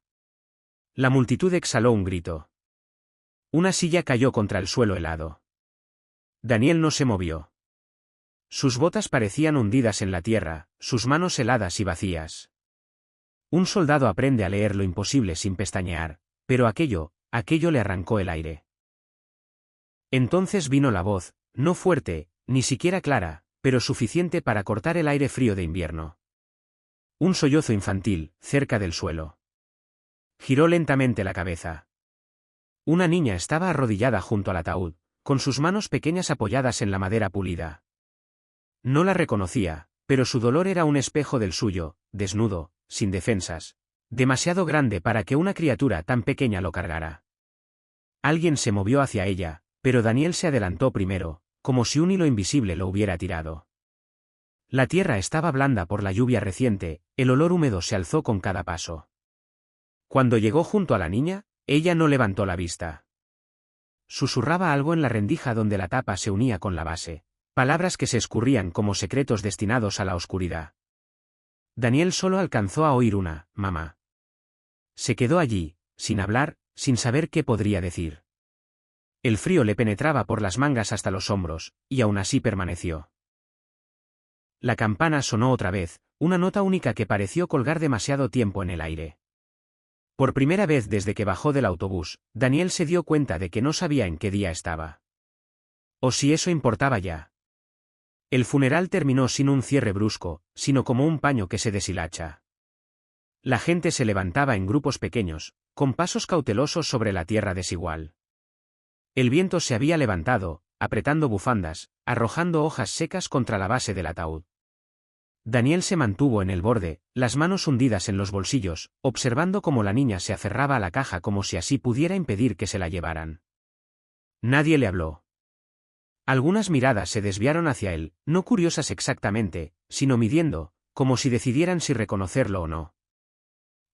La multitud exhaló un grito. Una silla cayó contra el suelo helado. Daniel no se movió. Sus botas parecían hundidas en la tierra, sus manos heladas y vacías. Un soldado aprende a leer lo imposible sin pestañear, pero aquello le arrancó el aire. Entonces vino la voz, no fuerte, ni siquiera clara, pero suficiente para cortar el aire frío de invierno. Un sollozo infantil, cerca del suelo. Giró lentamente la cabeza. Una niña estaba arrodillada junto al ataúd, con sus manos pequeñas apoyadas en la madera pulida. No la reconocía, pero su dolor era un espejo del suyo, desnudo, sin defensas, demasiado grande para que una criatura tan pequeña lo cargara. Alguien se movió hacia ella, pero Daniel se adelantó primero, como si un hilo invisible lo hubiera tirado. La tierra estaba blanda por la lluvia reciente, el olor húmedo se alzó con cada paso. Cuando llegó junto a la niña, ella no levantó la vista. Susurraba algo en la rendija donde la tapa se unía con la base, palabras que se escurrían como secretos destinados a la oscuridad. Daniel solo alcanzó a oír una, mamá. Se quedó allí, sin hablar, sin saber qué podría decir. El frío le penetraba por las mangas hasta los hombros, y aún así permaneció. La campana sonó otra vez, una nota única que pareció colgar demasiado tiempo en el aire. Por primera vez desde que bajó del autobús, Daniel se dio cuenta de que no sabía en qué día estaba. O si eso importaba ya. El funeral terminó sin un cierre brusco, sino como un paño que se deshilacha. La gente se levantaba en grupos pequeños, con pasos cautelosos sobre la tierra desigual. El viento se había levantado, apretando bufandas, arrojando hojas secas contra la base del ataúd. Daniel se mantuvo en el borde, las manos hundidas en los bolsillos, observando cómo la niña se aferraba a la caja como si así pudiera impedir que se la llevaran. Nadie le habló. Algunas miradas se desviaron hacia él, no curiosas exactamente, sino midiendo, como si decidieran si reconocerlo o no.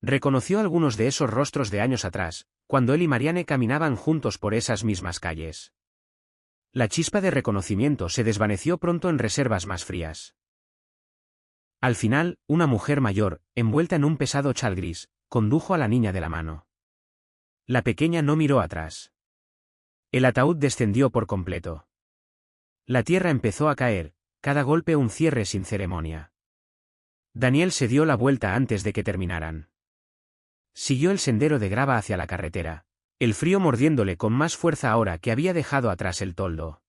Reconoció algunos de esos rostros de años atrás, cuando él y Marianne caminaban juntos por esas mismas calles. La chispa de reconocimiento se desvaneció pronto en reservas más frías. Al final, una mujer mayor, envuelta en un pesado chal gris, condujo a la niña de la mano. La pequeña no miró atrás. El ataúd descendió por completo. La tierra empezó a caer, cada golpe un cierre sin ceremonia. Daniel se dio la vuelta antes de que terminaran. Siguió el sendero de grava hacia la carretera, el frío mordiéndole con más fuerza ahora que había dejado atrás el toldo.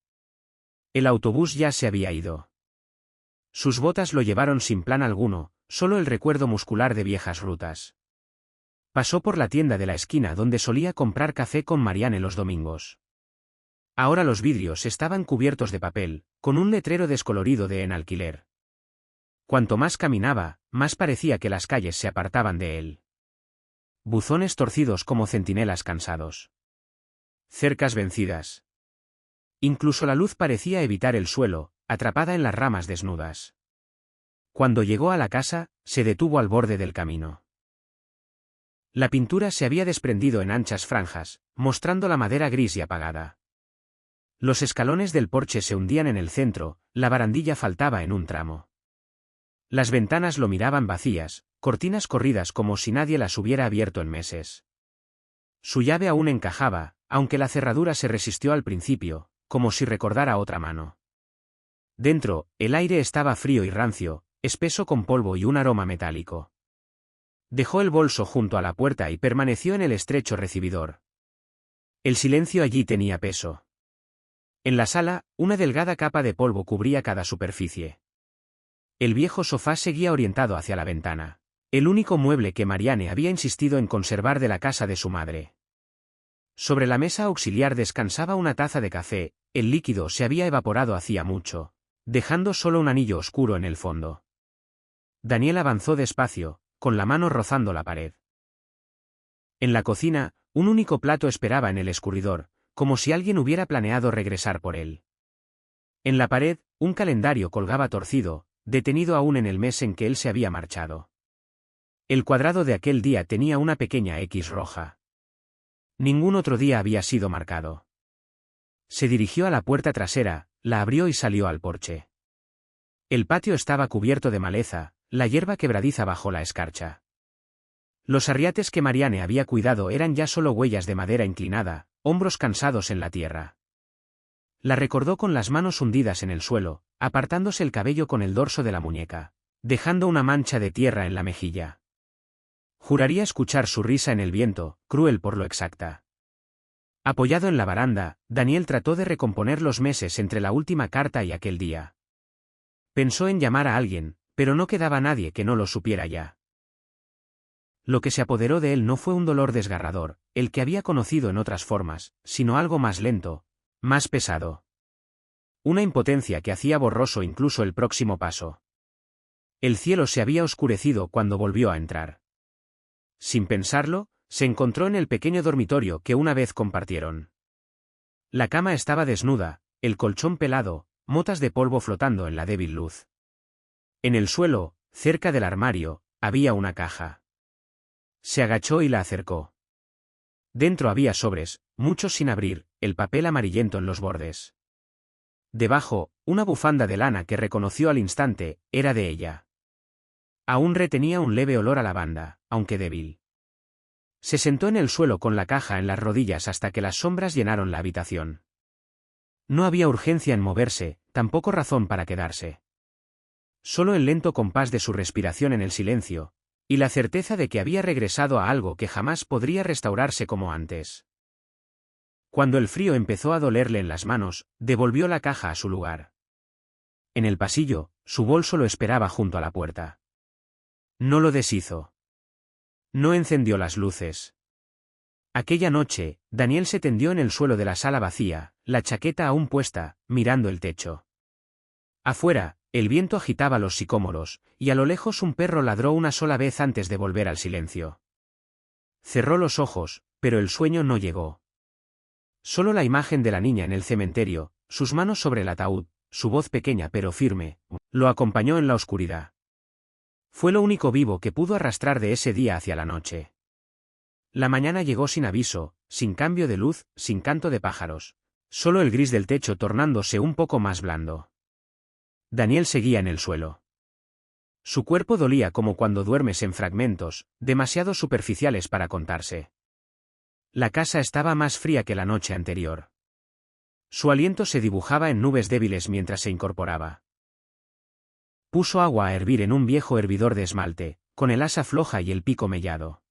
El autobús ya se había ido. Sus botas lo llevaron sin plan alguno, solo el recuerdo muscular de viejas rutas. Pasó por la tienda de la esquina donde solía comprar café con Marianne los domingos. Ahora los vidrios estaban cubiertos de papel, con un letrero descolorido de en alquiler. Cuanto más caminaba, más parecía que las calles se apartaban de él. Buzones torcidos como centinelas cansados. cercas vencidas. Incluso la luz parecía evitar el suelo, atrapada en las ramas desnudas. Cuando llegó a la casa, se detuvo al borde del camino. La pintura se había desprendido en anchas franjas, mostrando la madera gris y apagada. Los escalones del porche se hundían en el centro, la barandilla faltaba en un tramo. Las ventanas lo miraban vacías, cortinas corridas como si nadie las hubiera abierto en meses. Su llave aún encajaba, aunque la cerradura se resistió al principio, como si recordara otra mano. Dentro, el aire estaba frío y rancio, espeso con polvo y un aroma metálico. Dejó el bolso junto a la puerta y permaneció en el estrecho recibidor. El silencio allí tenía peso. En la sala, una delgada capa de polvo cubría cada superficie. El viejo sofá seguía orientado hacia la ventana, el único mueble que Marianne había insistido en conservar de la casa de su madre. Sobre la mesa auxiliar descansaba una taza de café, el líquido se había evaporado hacía mucho, dejando solo un anillo oscuro en el fondo. Daniel avanzó despacio, con la mano rozando la pared. En la cocina, un único plato esperaba en el escurridor, como si alguien hubiera planeado regresar por él. En la pared, un calendario colgaba torcido, detenido aún en el mes en que él se había marchado. El cuadrado de aquel día tenía una pequeña X roja. Ningún otro día había sido marcado. Se dirigió a la puerta trasera, la abrió y salió al porche. El patio estaba cubierto de maleza, la hierba quebradiza bajo la escarcha. Los arriates que Marianne había cuidado eran ya solo huellas de madera inclinada, hombros cansados en la tierra. La recordó con las manos hundidas en el suelo, apartándose el cabello con el dorso de la muñeca, dejando una mancha de tierra en la mejilla. Juraría escuchar su risa en el viento, cruel por lo exacta. Apoyado en la baranda, Daniel trató de recomponer los meses entre la última carta y aquel día. Pensó en llamar a alguien, pero no quedaba nadie que no lo supiera ya. Lo que se apoderó de él no fue un dolor desgarrador, el que había conocido en otras formas, sino algo más lento, más pesado. Una impotencia que hacía borroso incluso el próximo paso. El cielo se había oscurecido cuando volvió a entrar. Sin pensarlo, se encontró en el pequeño dormitorio que una vez compartieron. La cama estaba desnuda, el colchón pelado, motas de polvo flotando en la débil luz. En el suelo, cerca del armario, había una caja. Se agachó y la acercó. Dentro había sobres, muchos sin abrir, el papel amarillento en los bordes. Debajo, una bufanda de lana que reconoció al instante, era de ella. Aún retenía un leve olor a lavanda, aunque débil. Se sentó en el suelo con la caja en las rodillas hasta que las sombras llenaron la habitación. No había urgencia en moverse, tampoco razón para quedarse. Solo el lento compás de su respiración en el silencio, y la certeza de que había regresado a algo que jamás podría restaurarse como antes. Cuando el frío empezó a dolerle en las manos, devolvió la caja a su lugar. En el pasillo, su bolso lo esperaba junto a la puerta. No lo deshizo. No encendió las luces. Aquella noche, Daniel se tendió en el suelo de la sala vacía, la chaqueta aún puesta, mirando el techo. Afuera, el viento agitaba los sicómoros, y a lo lejos un perro ladró una sola vez antes de volver al silencio. Cerró los ojos, pero el sueño no llegó. Solo la imagen de la niña en el cementerio, sus manos sobre el ataúd, su voz pequeña pero firme, lo acompañó en la oscuridad. Fue lo único vivo que pudo arrastrar de ese día hacia la noche. La mañana llegó sin aviso, sin cambio de luz, sin canto de pájaros, solo el gris del techo tornándose un poco más blando. Daniel seguía en el suelo. Su cuerpo dolía como cuando duermes en fragmentos, demasiado superficiales para contarse. La casa estaba más fría que la noche anterior. Su aliento se dibujaba en nubes débiles mientras se incorporaba. Puso agua a hervir en un viejo hervidor de esmalte, con el asa floja y el pico mellado.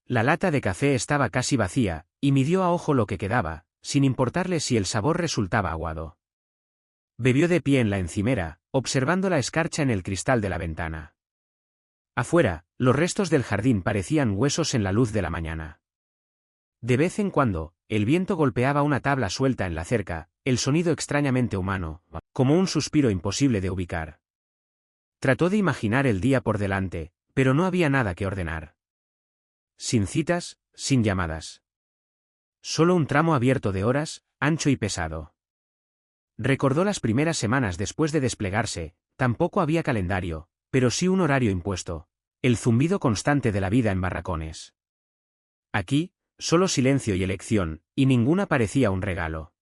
La lata de café estaba casi vacía, y midió a ojo lo que quedaba, sin importarle si el sabor resultaba aguado. Bebió de pie en la encimera, observando la escarcha en el cristal de la ventana. Afuera, los restos del jardín parecían huesos en la luz de la mañana. De vez en cuando, el viento golpeaba una tabla suelta en la cerca, el sonido extrañamente humano, como un suspiro imposible de ubicar. Trató de imaginar el día por delante, pero no había nada que ordenar. Sin citas, sin llamadas. Solo un tramo abierto de horas, ancho y pesado. Recordó las primeras semanas después de desplegarse, tampoco había calendario, pero sí un horario impuesto. El zumbido constante de la vida en barracones. Aquí, solo silencio y elección, y ninguna parecía un regalo.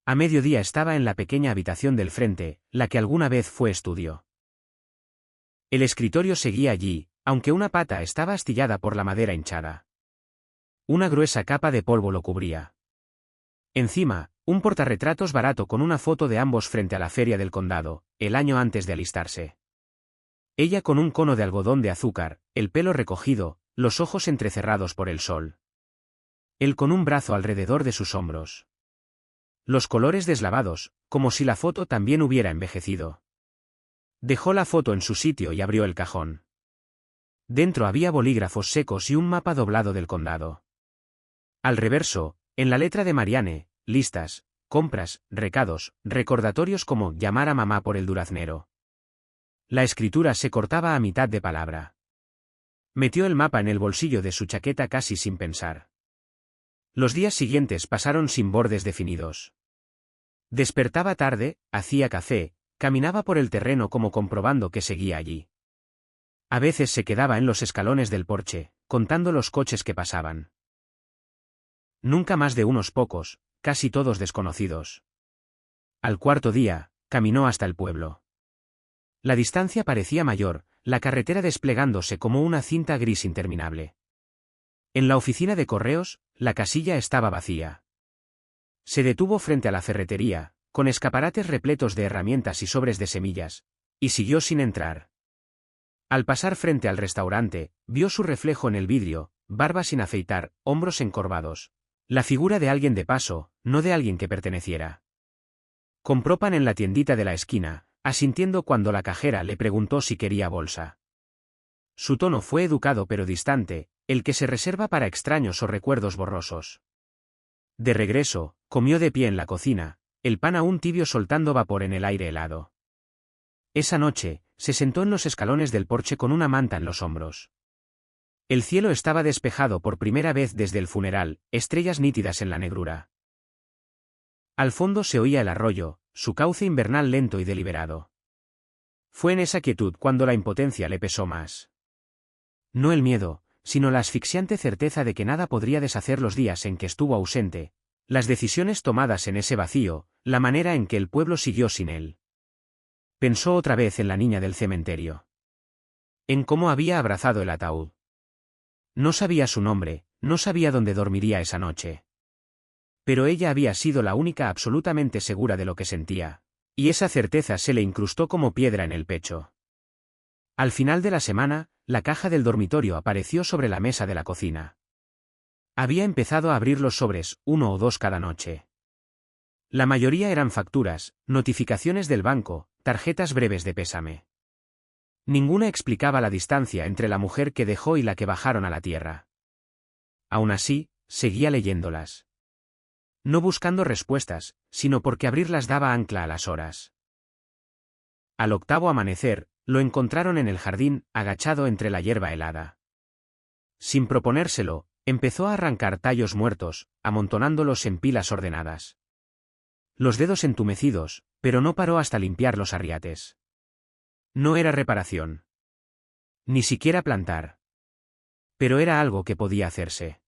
A mediodía estaba en la pequeña habitación del frente, la que alguna vez fue estudio. El escritorio seguía allí, aunque una pata estaba astillada por la madera hinchada. Una gruesa capa de polvo lo cubría. Encima, un portarretratos barato con una foto de ambos frente a la feria del condado, el año antes de alistarse. Ella con un cono de algodón de azúcar, el pelo recogido, los ojos entrecerrados por el sol. Él con un brazo alrededor de sus hombros. Los colores deslavados, como si la foto también hubiera envejecido. Dejó la foto en su sitio y abrió el cajón. Dentro había bolígrafos secos y un mapa doblado del condado. Al reverso, en la letra de Marianne, listas, compras, recados, recordatorios como llamar a mamá por el duraznero. La escritura se cortaba a mitad de palabra. Metió el mapa en el bolsillo de su chaqueta casi sin pensar. Los días siguientes pasaron sin bordes definidos. Despertaba tarde, hacía café, caminaba por el terreno como comprobando que seguía allí. A veces se quedaba en los escalones del porche, contando los coches que pasaban. Nunca más de unos pocos, casi todos desconocidos. Al cuarto día, caminó hasta el pueblo. La distancia parecía mayor, la carretera desplegándose como una cinta gris interminable. En la oficina de correos, la casilla estaba vacía. Se detuvo frente a la ferretería, con escaparates repletos de herramientas y sobres de semillas, y siguió sin entrar. Al pasar frente al restaurante, vio su reflejo en el vidrio, barba sin afeitar, hombros encorvados. La figura de alguien de paso, no de alguien que perteneciera. Compró pan en la tiendita de la esquina, asintiendo cuando la cajera le preguntó si quería bolsa. Su tono fue educado pero distante, el que se reserva para extraños o recuerdos borrosos. De regreso, comió de pie en la cocina, el pan aún tibio soltando vapor en el aire helado. Esa noche, se sentó en los escalones del porche con una manta en los hombros. El cielo estaba despejado por primera vez desde el funeral, estrellas nítidas en la negrura. Al fondo se oía el arroyo, su cauce invernal lento y deliberado. Fue en esa quietud cuando la impotencia le pesó más. No el miedo, sino la asfixiante certeza de que nada podría deshacer los días en que estuvo ausente, las decisiones tomadas en ese vacío, la manera en que el pueblo siguió sin él. Pensó otra vez en la niña del cementerio. En cómo había abrazado el ataúd. No sabía su nombre, no sabía dónde dormiría esa noche. Pero ella había sido la única absolutamente segura de lo que sentía, y esa certeza se le incrustó como piedra en el pecho. Al final de la semana, la caja del dormitorio apareció sobre la mesa de la cocina. Había empezado a abrir los sobres, 1 o 2 cada noche. La mayoría eran facturas, notificaciones del banco, tarjetas breves de pésame. Ninguna explicaba la distancia entre la mujer que dejó y la que bajaron a la tierra. Aún así, seguía leyéndolas. No buscando respuestas, sino porque abrirlas daba ancla a las horas. Al octavo amanecer, lo encontraron en el jardín, agachado entre la hierba helada. Sin proponérselo, empezó a arrancar tallos muertos, amontonándolos en pilas ordenadas. Los dedos entumecidos, pero no paró hasta limpiar los arriates. No era reparación. Ni siquiera plantar. Pero era algo que podía hacerse.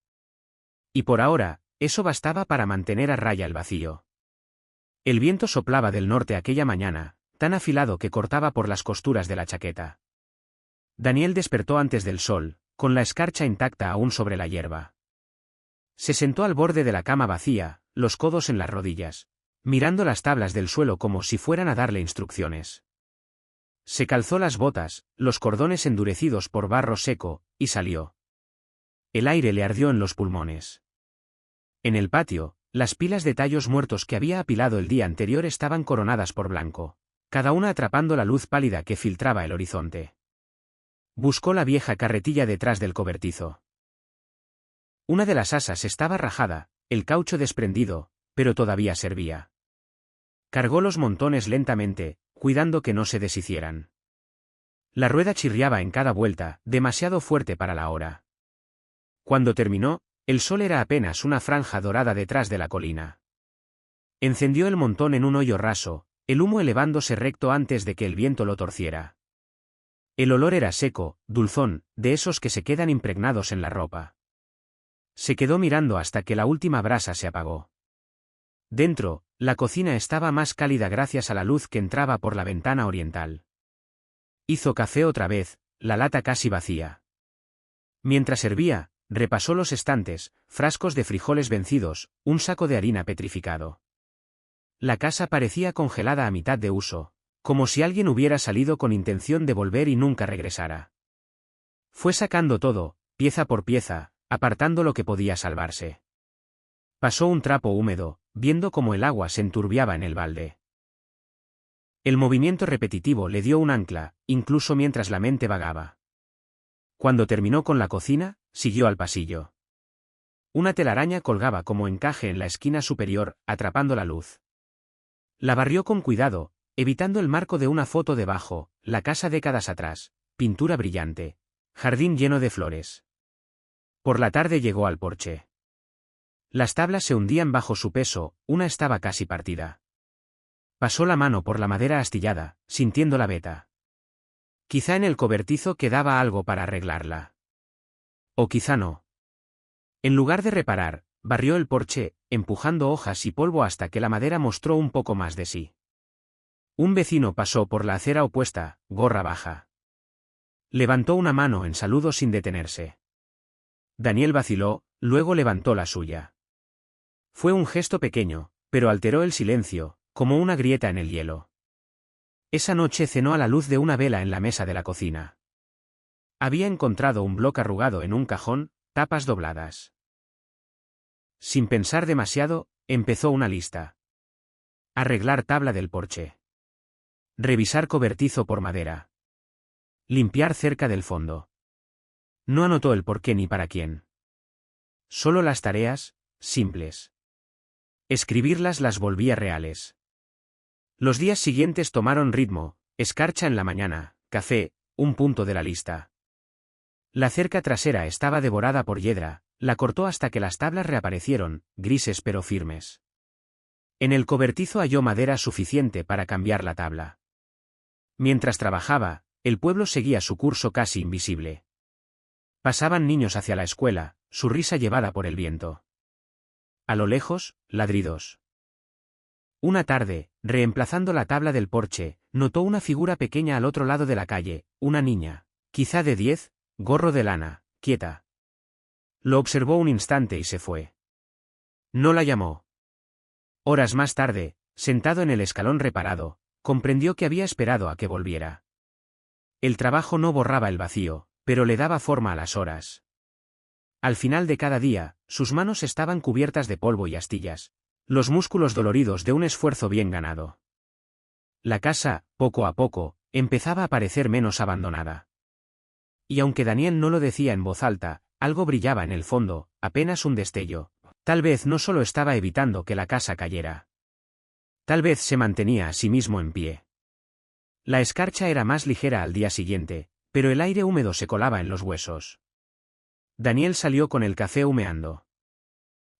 Y por ahora, eso bastaba para mantener a raya el vacío. El viento soplaba del norte aquella mañana, tan afilado que cortaba por las costuras de la chaqueta. Daniel despertó antes del sol, con la escarcha intacta aún sobre la hierba. Se sentó al borde de la cama vacía, los codos en las rodillas, mirando las tablas del suelo como si fueran a darle instrucciones. Se calzó las botas, los cordones endurecidos por barro seco, y salió. El aire le ardió en los pulmones. En el patio, las pilas de tallos muertos que había apilado el día anterior estaban coronadas por blanco, cada una atrapando la luz pálida que filtraba el horizonte. Buscó la vieja carretilla detrás del cobertizo. Una de las asas estaba rajada, el caucho desprendido, pero todavía servía. Cargó los montones lentamente, cuidando que no se deshicieran. La rueda chirriaba en cada vuelta, demasiado fuerte para la hora. Cuando terminó, El sol era apenas una franja dorada detrás de la colina. Encendió el montón en un hoyo raso, el humo elevándose recto antes de que el viento lo torciera. El olor era seco, dulzón, de esos que se quedan impregnados en la ropa. Se quedó mirando hasta que la última brasa se apagó. Dentro, la cocina estaba más cálida gracias a la luz que entraba por la ventana oriental. Hizo café otra vez, la lata casi vacía. Mientras servía, repasó los estantes, frascos de frijoles vencidos, un saco de harina petrificado. La casa parecía congelada a mitad de uso, como si alguien hubiera salido con intención de volver y nunca regresara. Fue sacando todo, pieza por pieza, apartando lo que podía salvarse. Pasó un trapo húmedo, viendo cómo el agua se enturbiaba en el balde. El movimiento repetitivo le dio un ancla, incluso mientras la mente vagaba. Cuando terminó con la cocina, siguió al pasillo. Una telaraña colgaba como encaje en la esquina superior, atrapando la luz. La barrió con cuidado, evitando el marco de una foto debajo, la casa décadas atrás, pintura brillante, jardín lleno de flores. Por la tarde llegó al porche. Las tablas se hundían bajo su peso, una estaba casi partida. Pasó la mano por la madera astillada, sintiendo la veta. Quizá en el cobertizo quedaba algo para arreglarla. O quizá no. En lugar de reparar, barrió el porche, empujando hojas y polvo hasta que la madera mostró un poco más de sí. Un vecino pasó por la acera opuesta, gorra baja. Levantó una mano en saludo sin detenerse. Daniel vaciló, luego levantó la suya. Fue un gesto pequeño, pero alteró el silencio, como una grieta en el hielo. Esa noche cenó a la luz de una vela en la mesa de la cocina. Había encontrado un bloc arrugado en un cajón, tapas dobladas. Sin pensar demasiado, empezó una lista. Arreglar tabla del porche. Revisar cobertizo por madera. Limpiar cerca del fondo. No anotó el por qué ni para quién. Solo las tareas, simples. Escribirlas las volvía reales. Los días siguientes tomaron ritmo, escarcha en la mañana, café, un punto de la lista. La cerca trasera estaba devorada por hiedra, la cortó hasta que las tablas reaparecieron, grises pero firmes. En el cobertizo halló madera suficiente para cambiar la tabla. Mientras trabajaba, el pueblo seguía su curso casi invisible. Pasaban niños hacia la escuela, su risa llevada por el viento. A lo lejos, ladridos. Una tarde, reemplazando la tabla del porche, notó una figura pequeña al otro lado de la calle, una niña, quizá de 10, gorro de lana, quieta. Lo observó un instante y se fue. No la llamó. Horas más tarde, sentado en el escalón reparado, comprendió que había esperado a que volviera. El trabajo no borraba el vacío, pero le daba forma a las horas. Al final de cada día, sus manos estaban cubiertas de polvo y astillas, los músculos doloridos de un esfuerzo bien ganado. La casa, poco a poco, empezaba a parecer menos abandonada. Y aunque Daniel no lo decía en voz alta, algo brillaba en el fondo, apenas un destello. Tal vez no solo estaba evitando que la casa cayera. Tal vez se mantenía a sí mismo en pie. La escarcha era más ligera al día siguiente, pero el aire húmedo se colaba en los huesos. Daniel salió con el café humeando.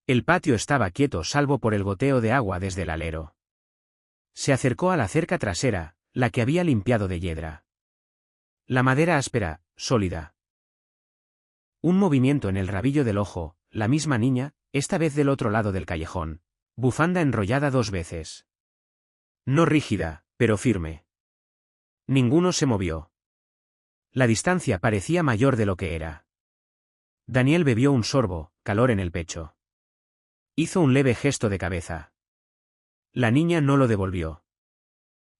El patio estaba quieto salvo por el goteo de agua desde el alero. Se acercó a la cerca trasera, la que había limpiado de hiedra. La madera áspera, sólida. Un movimiento en el rabillo del ojo, la misma niña, esta vez del otro lado del callejón. Bufanda enrollada 2 veces. No rígida, pero firme. Ninguno se movió. La distancia parecía mayor de lo que era. Daniel bebió un sorbo, calor en el pecho. Hizo un leve gesto de cabeza. La niña no lo devolvió.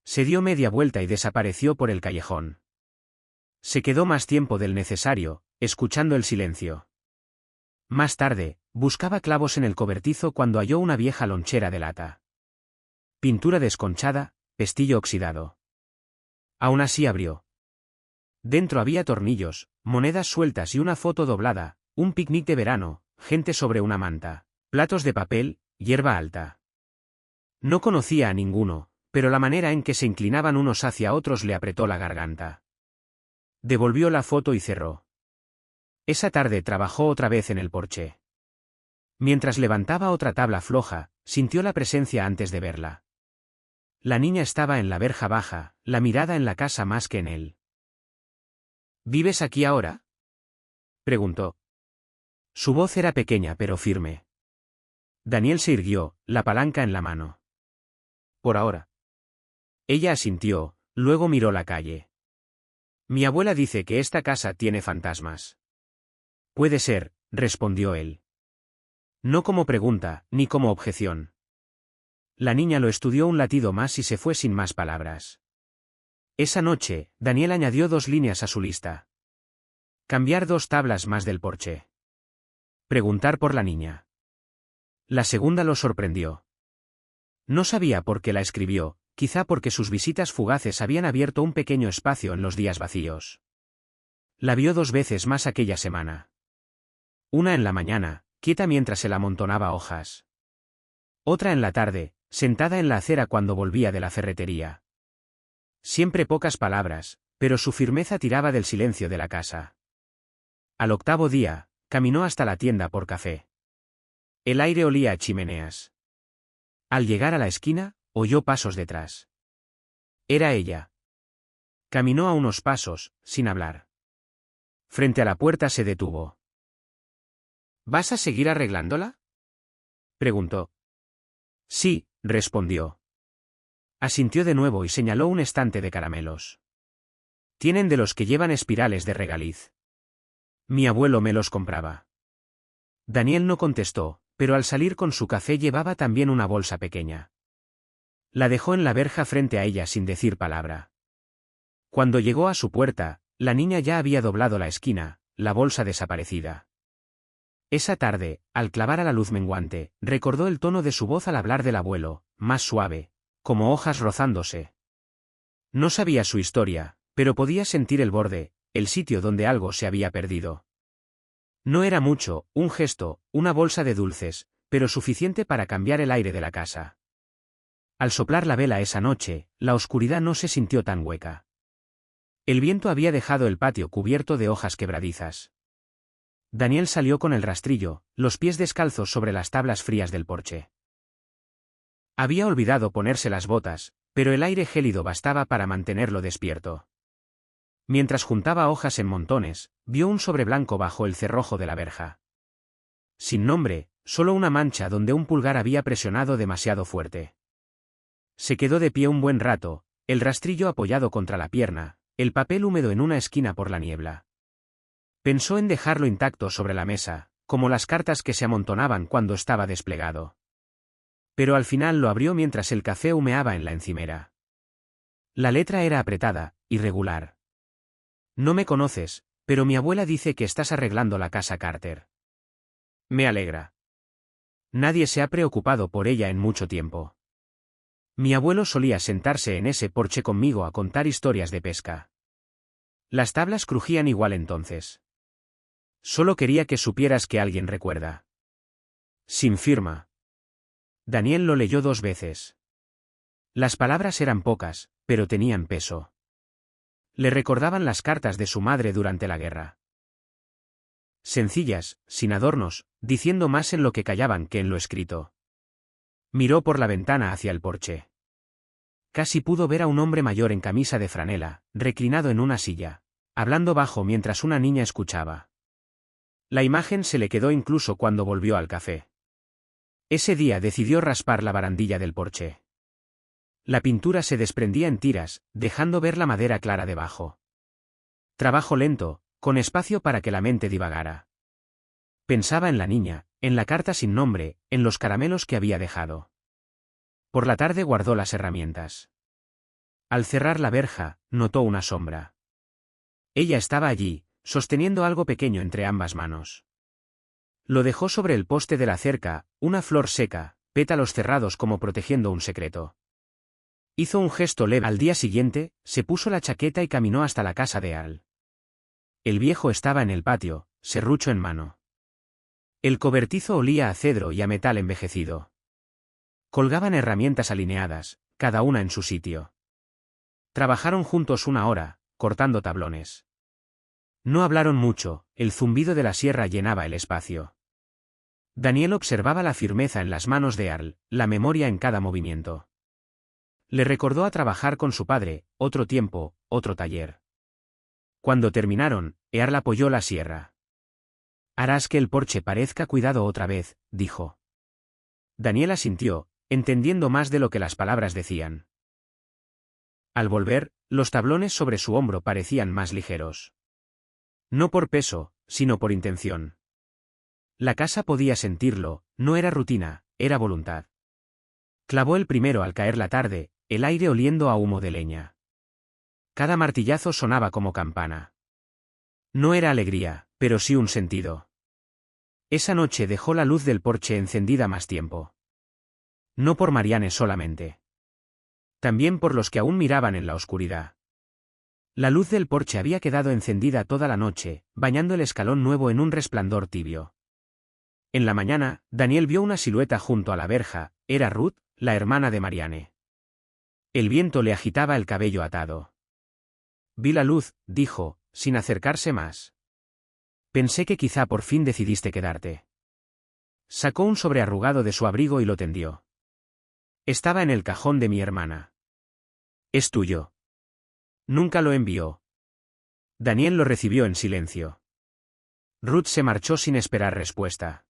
Se dio media vuelta y desapareció por el callejón. Se quedó más tiempo del necesario, escuchando el silencio. Más tarde, buscaba clavos en el cobertizo cuando halló una vieja lonchera de lata. Pintura desconchada, pestillo oxidado. Aún así abrió. Dentro había tornillos, monedas sueltas y una foto doblada, un picnic de verano, gente sobre una manta, platos de papel, hierba alta. No conocía a ninguno, pero la manera en que se inclinaban unos hacia otros le apretó la garganta. Devolvió la foto y cerró. Esa tarde trabajó otra vez en el porche. Mientras levantaba otra tabla floja, sintió la presencia antes de verla. La niña estaba en la verja baja, la mirada en la casa más que en él. ¿Vives aquí ahora?, preguntó. Su voz era pequeña pero firme. Daniel se irguió, la palanca en la mano. Por ahora. Ella asintió, luego miró la calle. Mi abuela dice que esta casa tiene fantasmas. Puede ser, respondió él. No como pregunta, ni como objeción. La niña lo estudió un latido más y se fue sin más palabras. Esa noche, Daniel añadió 2 líneas a su lista. Cambiar 2 tablas más del porche. Preguntar por la niña. La segunda lo sorprendió. No sabía por qué la escribió, quizá porque sus visitas fugaces habían abierto un pequeño espacio en los días vacíos. La vio 2 veces más aquella semana. Una en la mañana, quieta mientras él amontonaba hojas. Otra en la tarde, sentada en la acera cuando volvía de la ferretería. Siempre pocas palabras, pero su firmeza tiraba del silencio de la casa. Al 8º día, caminó hasta la tienda por café. El aire olía a chimeneas. Al llegar a la esquina, oyó pasos detrás. Era ella. Caminó a unos pasos, sin hablar. Frente a la puerta se detuvo. ¿Vas a seguir arreglándola?, preguntó. Sí, respondió. Asintió de nuevo y señaló un estante de caramelos. Tienen de los que llevan espirales de regaliz. Mi abuelo me los compraba. Daniel no contestó, pero al salir con su café llevaba también una bolsa pequeña. La dejó en la verja frente a ella sin decir palabra. Cuando llegó a su puerta, la niña ya había doblado la esquina, la bolsa desaparecida. Esa tarde, al clavar a la luz menguante, recordó el tono de su voz al hablar del abuelo, más suave, como hojas rozándose. No sabía su historia, pero podía sentir el borde, el sitio donde algo se había perdido. No era mucho, un gesto, una bolsa de dulces, pero suficiente para cambiar el aire de la casa. Al soplar la vela esa noche, la oscuridad no se sintió tan hueca. El viento había dejado el patio cubierto de hojas quebradizas. Daniel salió con el rastrillo, los pies descalzos sobre las tablas frías del porche. Había olvidado ponerse las botas, pero el aire gélido bastaba para mantenerlo despierto. Mientras juntaba hojas en montones, vio un sobre blanco bajo el cerrojo de la verja. Sin nombre, solo una mancha donde un pulgar había presionado demasiado fuerte. Se quedó de pie un buen rato, el rastrillo apoyado contra la pierna, el papel húmedo en una esquina por la niebla. Pensó en dejarlo intacto sobre la mesa, como las cartas que se amontonaban cuando estaba desplegado. Pero al final lo abrió mientras el café humeaba en la encimera. La letra era apretada, irregular. No me conoces, pero mi abuela dice que estás arreglando la casa Carter. Me alegra. Nadie se ha preocupado por ella en mucho tiempo. Mi abuelo solía sentarse en ese porche conmigo a contar historias de pesca. Las tablas crujían igual entonces. Solo quería que supieras que alguien recuerda. Sin firma. Daniel lo leyó 2 veces. Las palabras eran pocas, pero tenían peso. Le recordaban las cartas de su madre durante la guerra. Sencillas, sin adornos, diciendo más en lo que callaban que en lo escrito. Miró por la ventana hacia el porche. Casi pudo ver a un hombre mayor en camisa de franela, reclinado en una silla, hablando bajo mientras una niña escuchaba. La imagen se le quedó incluso cuando volvió al café. Ese día decidió raspar la barandilla del porche. La pintura se desprendía en tiras, dejando ver la madera clara debajo. Trabajo lento, con espacio para que la mente divagara. Pensaba en la niña, en la carta sin nombre, en los caramelos que había dejado. Por la tarde guardó las herramientas. Al cerrar la verja, notó una sombra. Ella estaba allí, sosteniendo algo pequeño entre ambas manos. Lo dejó sobre el poste de la cerca, una flor seca, pétalos cerrados como protegiendo un secreto. Hizo un gesto leve. Al día siguiente, se puso la chaqueta y caminó hasta la casa de Al. El viejo estaba en el patio, serrucho en mano. El cobertizo olía a cedro y a metal envejecido. Colgaban herramientas alineadas, cada una en su sitio. Trabajaron juntos 1 hora, cortando tablones. No hablaron mucho, el zumbido de la sierra llenaba el espacio. Daniel observaba la firmeza en las manos de Earl, la memoria en cada movimiento. Le recordó a trabajar con su padre, otro tiempo, otro taller. Cuando terminaron, Earl apoyó la sierra. «Harás que el porche parezca cuidado otra vez», dijo. Daniel asintió, entendiendo más de lo que las palabras decían. Al volver, los tablones sobre su hombro parecían más ligeros. No por peso, sino por intención. La casa podía sentirlo, no era rutina, era voluntad. Clavó el primero al caer la tarde, el aire oliendo a humo de leña. Cada martillazo sonaba como campana. No era alegría, pero sí un sentido. Esa noche dejó la luz del porche encendida más tiempo. No por Marianne solamente. También por los que aún miraban en la oscuridad. La luz del porche había quedado encendida toda la noche, bañando el escalón nuevo en un resplandor tibio. En la mañana, Daniel vio una silueta junto a la verja, era Ruth, la hermana de Marianne. El viento le agitaba el cabello atado. «Vi la luz», dijo, sin acercarse más. «Pensé que quizá por fin decidiste quedarte». Sacó un sobre arrugado de su abrigo y lo tendió. «Estaba en el cajón de mi hermana». «Es tuyo». «Nunca lo envió». Daniel lo recibió en silencio. Ruth se marchó sin esperar respuesta.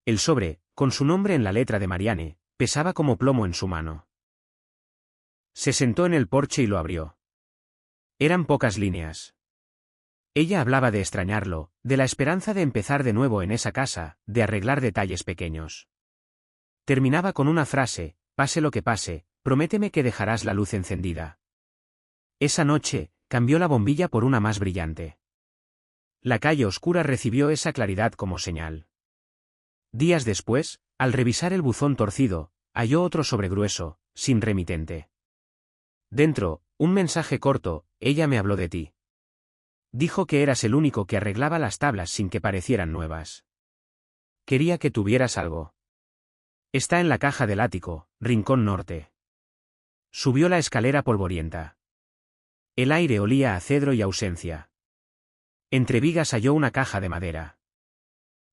El sobre, con su nombre en la letra de Marianne, pesaba como plomo en su mano. Se sentó en el porche y lo abrió. Eran pocas líneas. Ella hablaba de extrañarlo, de la esperanza de empezar de nuevo en esa casa, de arreglar detalles pequeños. Terminaba con una frase: «Pase lo que pase, prométeme que dejarás la luz encendida». Esa noche, cambió la bombilla por una más brillante. La calle oscura recibió esa claridad como señal. Días después, al revisar el buzón torcido, halló otro sobre grueso, sin remitente. Dentro, un mensaje corto: «Ella me habló de ti. Dijo que eras el único que arreglaba las tablas sin que parecieran nuevas. Quería que tuvieras algo. Está en la caja del ático, rincón norte». Subió la escalera polvorienta. El aire olía a cedro y ausencia. Entre vigas halló una caja de madera.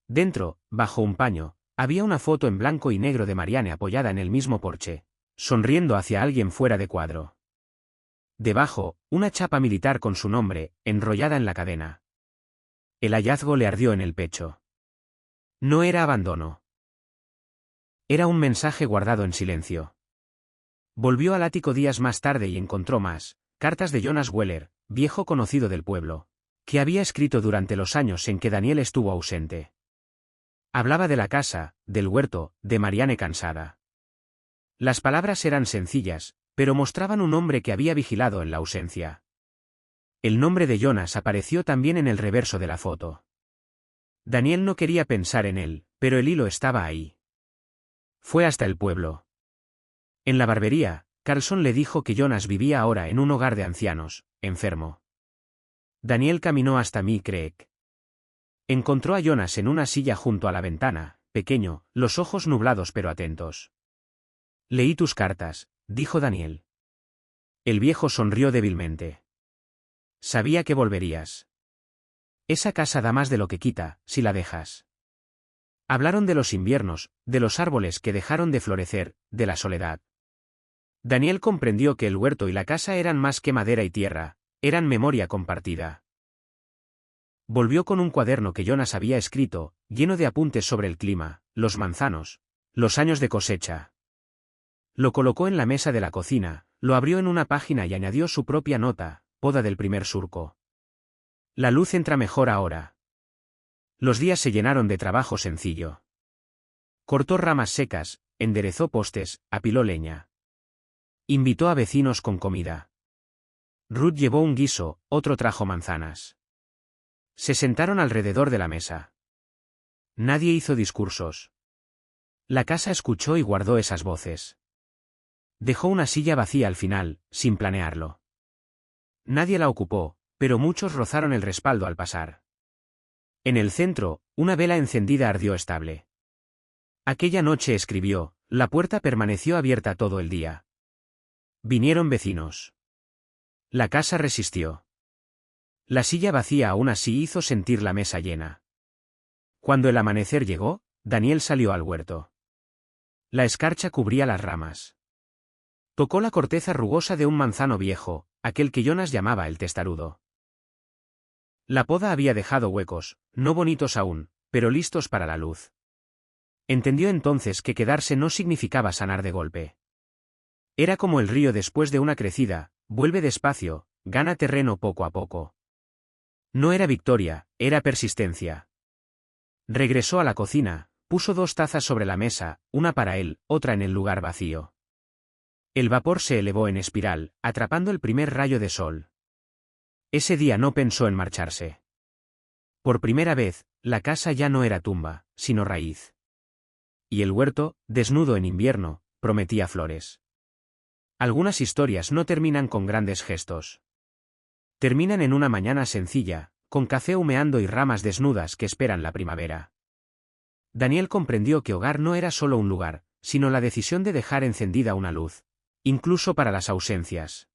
Dentro, bajo un paño, había una foto en blanco y negro de Marianne apoyada en el mismo porche, sonriendo hacia alguien fuera de cuadro. Debajo, una chapa militar con su nombre, enrollada en la cadena. El hallazgo le ardió en el pecho. No era abandono. Era un mensaje guardado en silencio. Volvió al ático días más tarde y encontró más cartas de Jonas Weller, viejo conocido del pueblo, que había escrito durante los años en que Daniel estuvo ausente. Hablaba de la casa, del huerto, de Marianne cansada. Las palabras eran sencillas, pero mostraban un hombre que había vigilado en la ausencia. El nombre de Jonas apareció también en el reverso de la foto. Daniel no quería pensar en él, pero el hilo estaba ahí. Fue hasta el pueblo. En la barbería, Carlson le dijo que Jonas vivía ahora en un hogar de ancianos, enfermo. Daniel caminó hasta Mill Creek. Encontró a Jonas en una silla junto a la ventana, pequeño, los ojos nublados pero atentos. «Leí tus cartas», dijo Daniel. El viejo sonrió débilmente. «Sabía que volverías. Esa casa da más de lo que quita, si la dejas». Hablaron de los inviernos, de los árboles que dejaron de florecer, de la soledad. Daniel comprendió que el huerto y la casa eran más que madera y tierra, eran memoria compartida. Volvió con un cuaderno que Jonas había escrito, lleno de apuntes sobre el clima, los manzanos, los años de cosecha. Lo colocó en la mesa de la cocina, lo abrió en una página y añadió su propia nota: «Poda del primer surco. La luz entra mejor ahora». Los días se llenaron de trabajo sencillo. Cortó ramas secas, enderezó postes, apiló leña. Invitó a vecinos con comida. Ruth llevó un guiso, otro trajo manzanas. Se sentaron alrededor de la mesa. Nadie hizo discursos. La casa escuchó y guardó esas voces. Dejó una silla vacía al final, sin planearlo. Nadie la ocupó, pero muchos rozaron el respaldo al pasar. En el centro, una vela encendida ardió estable. Aquella noche escribió: «La puerta permaneció abierta todo el día». Vinieron vecinos. La casa resistió. La silla vacía aún así hizo sentir la mesa llena. Cuando el amanecer llegó, Daniel salió al huerto. La escarcha cubría las ramas. Tocó la corteza rugosa de un manzano viejo, aquel que Jonas llamaba el testarudo. La poda había dejado huecos, no bonitos aún, pero listos para la luz. Entendió entonces que quedarse no significaba sanar de golpe. Era como el río después de una crecida, vuelve despacio, gana terreno poco a poco. No era victoria, era persistencia. Regresó a la cocina, puso 2 tazas sobre la mesa, una para él, otra en el lugar vacío. El vapor se elevó en espiral, atrapando el primer rayo de sol. Ese día no pensó en marcharse. Por primera vez, la casa ya no era tumba, sino raíz. Y el huerto, desnudo en invierno, prometía flores. Algunas historias no terminan con grandes gestos. Terminan en una mañana sencilla, con café humeando y ramas desnudas que esperan la primavera. Daniel comprendió que hogar no era solo un lugar, sino la decisión de dejar encendida una luz, incluso para las ausencias.